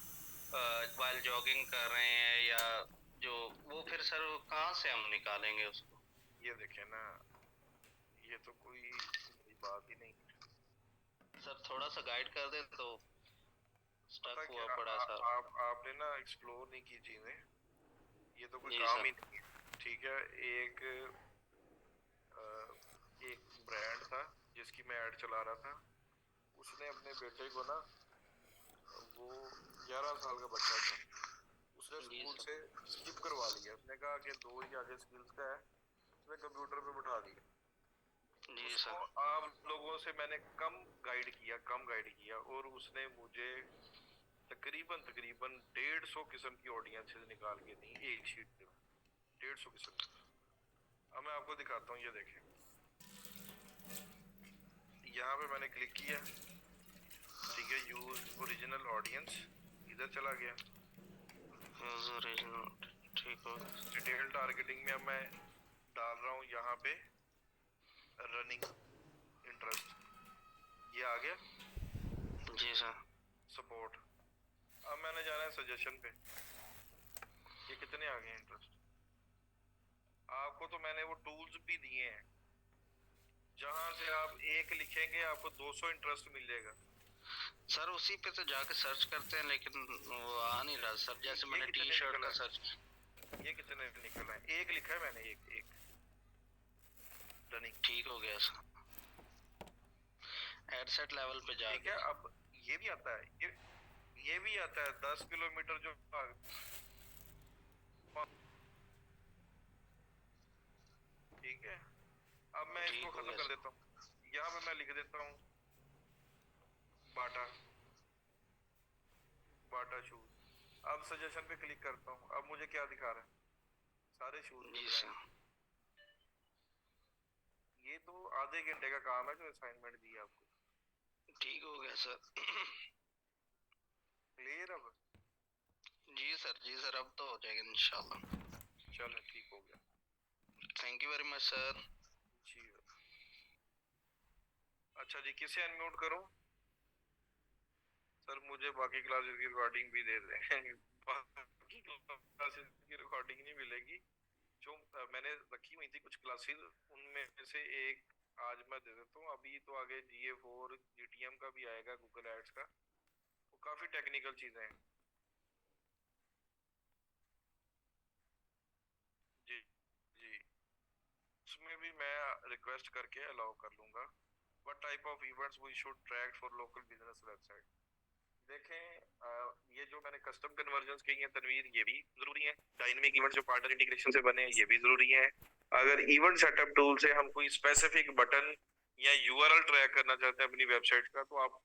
वाइल जॉगिंग कर रहे हैं, या जो वो फिर सर कहाँ से हम निकालेंगे उसको? ये देखें ना, ये तो कोई बात ही नहीं सर थोड़ा सा गाइड कर दे तो स्टक हुआ पड़ा सर। आपने ना एक्सप्लोर नहीं की चीजें, ये तो कोई जी काम सर। ही नहीं है, ठीक है। एक ब्रांड था जिसकी मैं ऐड चला रहा था, उसने अपने बेटे को ना, वो 11 साल का बच्चा था, उसने स्कूल से स्किप करवा लिया। उसने कहा कि 2 ही आगे स्किल्स का है, उसने कंप्यूटर पे बैठा दिया। जी उसको सर। आप लोगों से मैंने कम गाइड किया, और उसने मुझे तकरीबन 150 किस्म की ऑडियंसेस निकाल के दी एक शीट पे, 150 किस्म की। अब मैं आपको दिखाता हूँ, ये देखें, यहाँ पे मैंने क्लिक किया, ठीक है, यूज ओरिजिनल ऑडियंस, इधर चला गया, यूज ओरिजिनल, ठीक हो गया। डिटेल टारगेटिंग में अब मैं डाल रहा हूँ यहाँ पे रनिंग इंटरेस्ट, ये आ गया। जी सर। सपोर्ट, अब मैंने जाना है सजेशन पे, ये कितने आ गए इंटरेस्ट। आपको तो मैंने वो टूल्स भी दिए हैं, जहां से आप एक लिखेंगे आपको 200 इंटरेस्ट मिल जाएगा। सर उसी पे तो जाके सर्च करते हैं लेकिन वो आ नहीं रहा सर, जैसे मैंने टी शर्ट का सर्च। ये कितने निकला है? एक लिखा है मैंने, एक रनिंग। ठीक हो गया सर। एड सेट लेवल पे जाके, ठीक है, अब ये भी आता है, ये भी आता है 10 किलोमीटर जो ठीक है। अब मैं इसको ठीक हो खत्म गया कर सर। देता हूँ, यहाँ पे मैं लिख देता हूँ बाटा, बाटा शूज। अब सजेशन पे क्लिक करता हूँ, अब मुझे क्या दिखा रहा है, सारे शूज जी मिल रहे सर। हैं। ये तो आधे घंटे का काम है जो असाइनमेंट दिया आपको। ठीक हो गया सर। क्लियर अब? जी सर, जी सर, अब तो हो जाएगा इंशाल्लाह। चलो ठीक हो गया। Thank you very much sir. जी अच्छा जी, किसे अनम्यूट करूं? सर मुझे बाकी क्लासेस की रिकॉर्डिंग भी दे दें। बाकी क्लासेस की रिकॉर्डिंग नहीं मिलेगी, जो मैंने रखी हुई थी कुछ क्लासेस, उनमें से एक आज मैं दे देता हूँ। अभी तो आगे GA4 GTM का भी आएगा, गूगल एड्स का, वो काफी टेक्निकल चीजें हैं। जी जी, उसमें भी मैं रिक्वेस्ट करके अलाउ कर लूंगा। What type of events we should track for local business website. देखें ये जो मैंने कस्टम कन्वर्जन्स की हैं तनवीर, ये भी जरूरी है। डायनेमिक इवेंट जो पार्टनर इंटीग्रेशन से बने, ये भी जरूरी है। अगर इवेंट सेटअप टूल से हम कोई स्पेसिफिक बटन या URL ट्रैक करना चाहते हैं अपनी वेबसाइट का, तो आप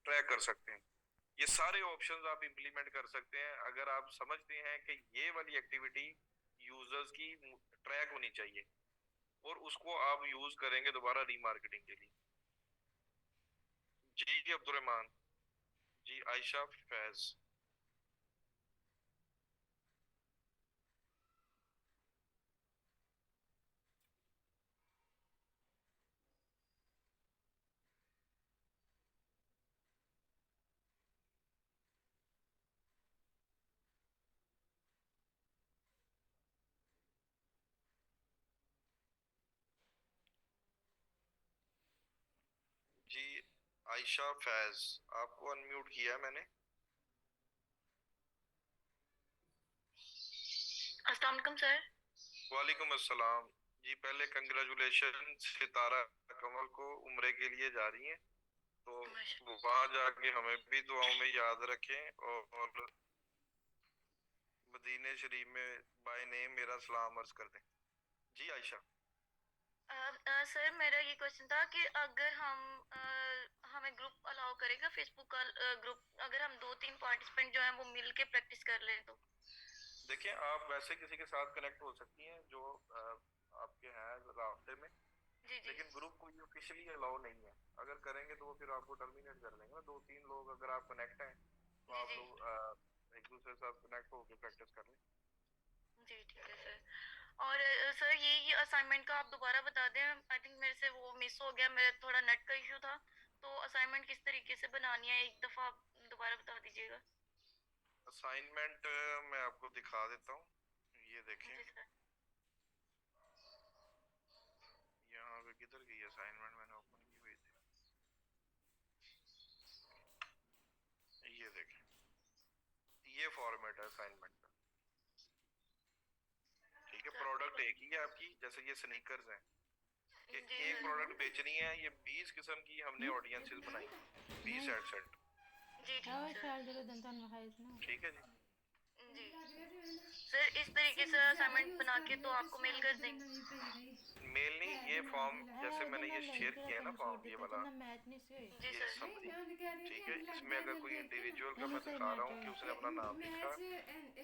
ट्रैक कर सकते हैं। ये सारे ऑप्शंस आप इंप्लीमेंट कर सकते हैं अगर आप समझते हैं कि ये वाली एक्टिविटी यूजर्स की ट्रैक होनी चाहिए, और उसको आप यूज करेंगे दोबारा रीमार्केटिंग के लिए। जी अब्दुलरहमान जी, आयशा फैज। जी आयशा फैज, आपको अनम्यूट किया मैंने। अस्सलाम वालेकुम सर। वालेकुम अस्सलाम जी। पहले कंग्रेचुलेशन, सितारा कमल को उम्रे के लिए जा रही हैं, तो वो वहां जाके हमें भी दुआओं में याद रखें, और मदीने शरीफ में बाय नेम मेरा सलाम अर्ज कर दें। जी आयशा। सर मेरा ये क्वेश्चन था कि अगर हमें ग्रुप अलाउ करेगा फेसबुक का ग्रुप, अगर हम 2-3 पार्टिसिपेंट जो हैं वो मिल के प्रैक्टिस कर लें तो? देखिए आप वैसे किसी के साथ कनेक्ट हो सकती हैं जो आपके हैं रास्ते में, जी जी लेकिन ग्रुप कोई ऑफिशियली अलाउ नहीं है। अगर करेंगे तो वो फिर आपको टर्मिनेट कर देंगे ना। 2-3 लोग अगर आप कनेक्ट हैं तो जी आप जी लोग एक दूसरे के साथ कनेक्ट होकर प्रैक्टिस कर लें। जी ठीक है सर। और सर ये असाइनमेंट का आप दोबारा बता दें, आई थिंक मेरे से वो मिस हो गया, मेरा थोड़ा नेट का इशू था। तो असाइनमेंट किस तरीके से बनानी है, एक दफ़ा आप दोबारा बता दीजिएगा। असाइनमेंट मैं आपको दिखा देता हूँ, ये देखें। जी सर। यहाँ पे किधर गई असाइनमेंट, मैंने ओपन की हुई थी, ये देखें। ये फॉर्मेट है असाइनमेंट का, ठीक है। प्रोडक्ट एक ही है आपकी, जैसे ये स्नीकर्स हैं कि जी एक सर। प्रोडक्ट बेचनी है, ये 20 किस्म की हमने ऑडियंसेस बनाई, 20 एडसेट, जी ठीक हाँ सर। शायद जरा दंतन में खाई ना। ठीक है जी। जी सर, इस तरीके से असाइनमेंट बना के तो आपको मेल कर देंगे? मेल नहीं, ये फॉर्म जैसे मैंने ये शेयर किया है ना छोड़ फॉर्म, ये देते वाला, ना मैच नहीं से जी ये सर। समरी, ठीक है। इसमें अगर कोई इंडिविजुअल का नहीं मैं सही दिखा रहा मैच हूँ कि होगा। उसने अपना नाम लिखा, जी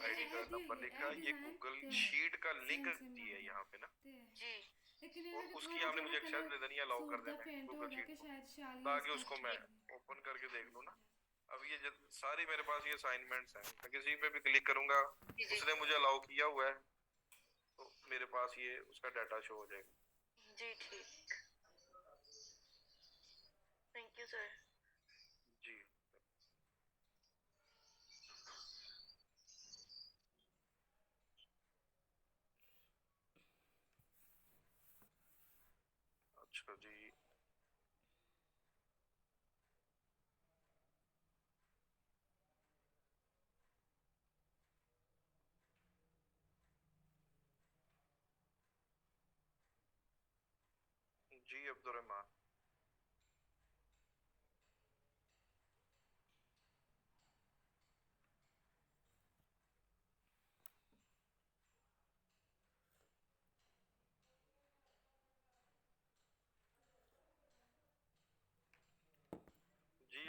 आईडी का नंबर लिखा, ये गूगल शीट का लिंक दी है यहाँ पे ना, जी और उसकी आपने मुझे एक्सेस दे देनी है, अलाउ कर देना है गूगल शीट को, ताकि उसको मैं ओपन करके देख लूँ ना। अब ये सारी मेरे पास ये असाइनमेंट्स हैं, मैं किसी पे भी क्लिक करूंगा, जी जी उसने मुझे अलाउ किया हुआ है, तो मेरे पास ये उसका डाटा शो हो जाएगा। जी ठीक। Thank you sir. जी अच्छा जी। जी अब्दुलरहमान।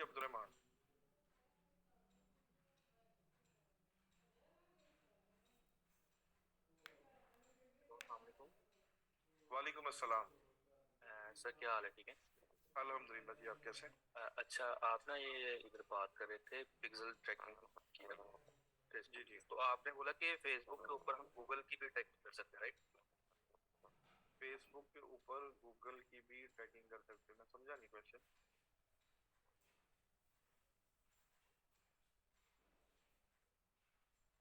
जी अब्दुलरहमान। वालेकुम अस्सलाम। सर क्या हाल है? ठीक है अल्हम्दुलिल्लाह जी, आप कैसे? अच्छा, आप ना ये इधर बात कर रहे थे पिक्सल ट्रैकिंग की जी जी। तो आपने बोला कि फेसबुक के ऊपर हम गूगल की भी ट्रैकिंग कर सकते हैं, राइट? फेसबुक के ऊपर गूगल की भी ट्रैकिंग कर सकते हैं। मैं समझा नहीं क्वेश्चन।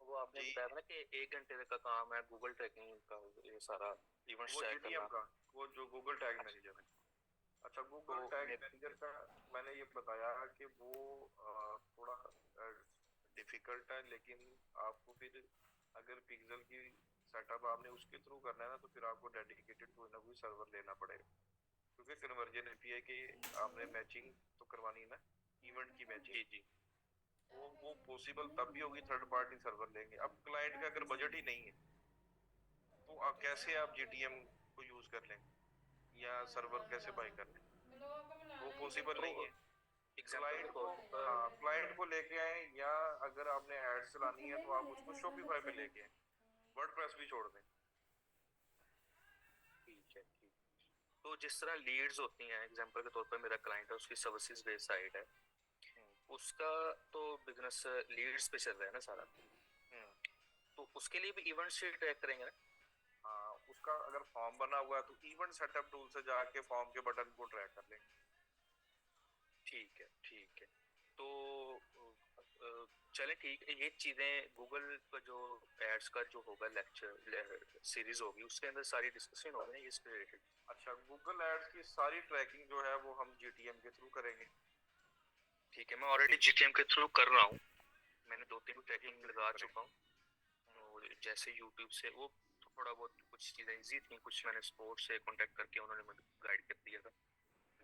वो आपने बताया था ना कि 1 घंटे का काम है गूगल ट्रैकिंग का, ये सारा इवेंट्स वो ट्रैक जीटीएम करना। का, वो जो गूगल टैग मैनेजर है। अच्छा, गूगल तो टैग मैं मैनेजर का मैंने ये बताया कि वो थोड़ा डिफिकल्ट है, लेकिन आपको फिर अगर पिक्सल की सेटअप आपने उसके थ्रू करना है ना, तो फिर आपको डेडिकेटेड कोई ना कोई सर्वर लेना पड़ेगा, क्योंकि कन्वर्जन एपीआई की आपने मैचिंग तो करवानी है ना, इवेंट की मैचिंग। जी वो पॉसिबल तब भी होगी थर्ड पार्टी सर्वर लेंगे। अब क्लाइंट का अगर बजट ही नहीं है तो आप कैसे आप जीटीएम को यूज कर लेंगे या सर्वर कैसे बाय कर लेंगे? वो पॉसिबल नहीं है। एग्जांपल के तौर पर क्लाइंट को लेके आए, या अगर आपने एड्स चलानी है तो आप उसको शॉपिफाई पे लेके आए, वर्डप्रेस भी छोड़ दें। ठीक है, ठीक। तो जिस तरह लीड्स होती हैं, एग्जांपल के तौर पर मेरा क्लाइंट है, उसकी सर्विसेज बेस्ड साइट है, उसका तो बिजनेस लीड्स पे चल रहा है ना सारा, तो उसके लिए भी इवेंट्स ट्रैक करेंगे ना? हाँ, उसका अगर फॉर्म बना हुआ है तो इवेंट सेटअप टूल से जाके फॉर्म के बटन को ट्रैक कर लेंगे। ठीक है, ठीक है। तो चलें, ठीक है। ये चीज़ें गूगल का जो एड्स का जो होगा लेक्चर सीरीज होगी, उसके अंदर सारी डिस्कशन होगी ना इसके रिलेटेड। अच्छा, गूगल एड्स की सारी ट्रैकिंग जो है वो हम जीटीएम के थ्रू करेंगे। ठीक है, मैं ऑलरेडी जीटीएम के थ्रू कर रहा हूँ। मैंने 2-3 ट्रैकिंग लगा चुका हूँ। और जैसे यूट्यूब से वो थोड़ा बहुत कुछ चीज़ें ईजी थी, कुछ मैंने स्पोर्ट्स से कांटेक्ट करके उन्होंने मुझे गाइड कर दिया था।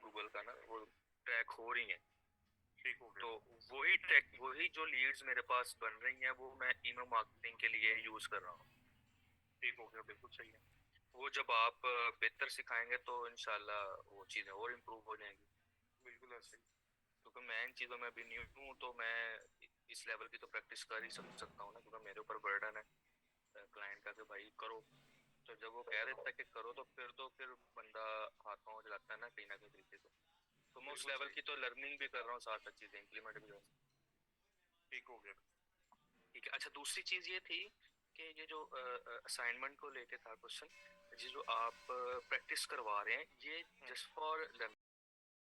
गूगल का ना वो ट्रैक हो रही है। ठीक हो गया। तो वही जो लीड्स मेरे पास बन रही हैं वो मैं ईमेल मार्केटिंग के लिए यूज कर रहा हूँ। ठीक हो गया, बिल्कुल सही है। वो जब आप बेहतर सिखाएंगे तो इंशाल्लाह वो चीज़ें और इम्प्रूव हो जाएंगी। बिल्कुल ऐसे ही। क्योंकि मैं इन चीज़ों में अभी न्यू हूँ, तो मैं इस लेवल की तो प्रैक्टिस कर ही सकता हूँ ना, क्योंकि मेरे ऊपर बर्डन है क्लाइंट का कि भाई करो। तो जब वो कह देता है कि करो, तो फिर बंदा हाथ पाँव जलाता है ना कहीं तरीके से। तो मैं उस लेवल की तो लर्निंग भी कर रहा हूँ, साथ साथ चीज़ें इम्प्लीमेंट भी कर रहा हूँ। ठीक हो गया। ठीक है। अच्छा, दूसरी चीज़ ये थी कि ये जो असाइनमेंट को लेके था क्वेश्चन, ये जो आप प्रैक्टिस करवा रहे हैं, ये जस्ट फॉर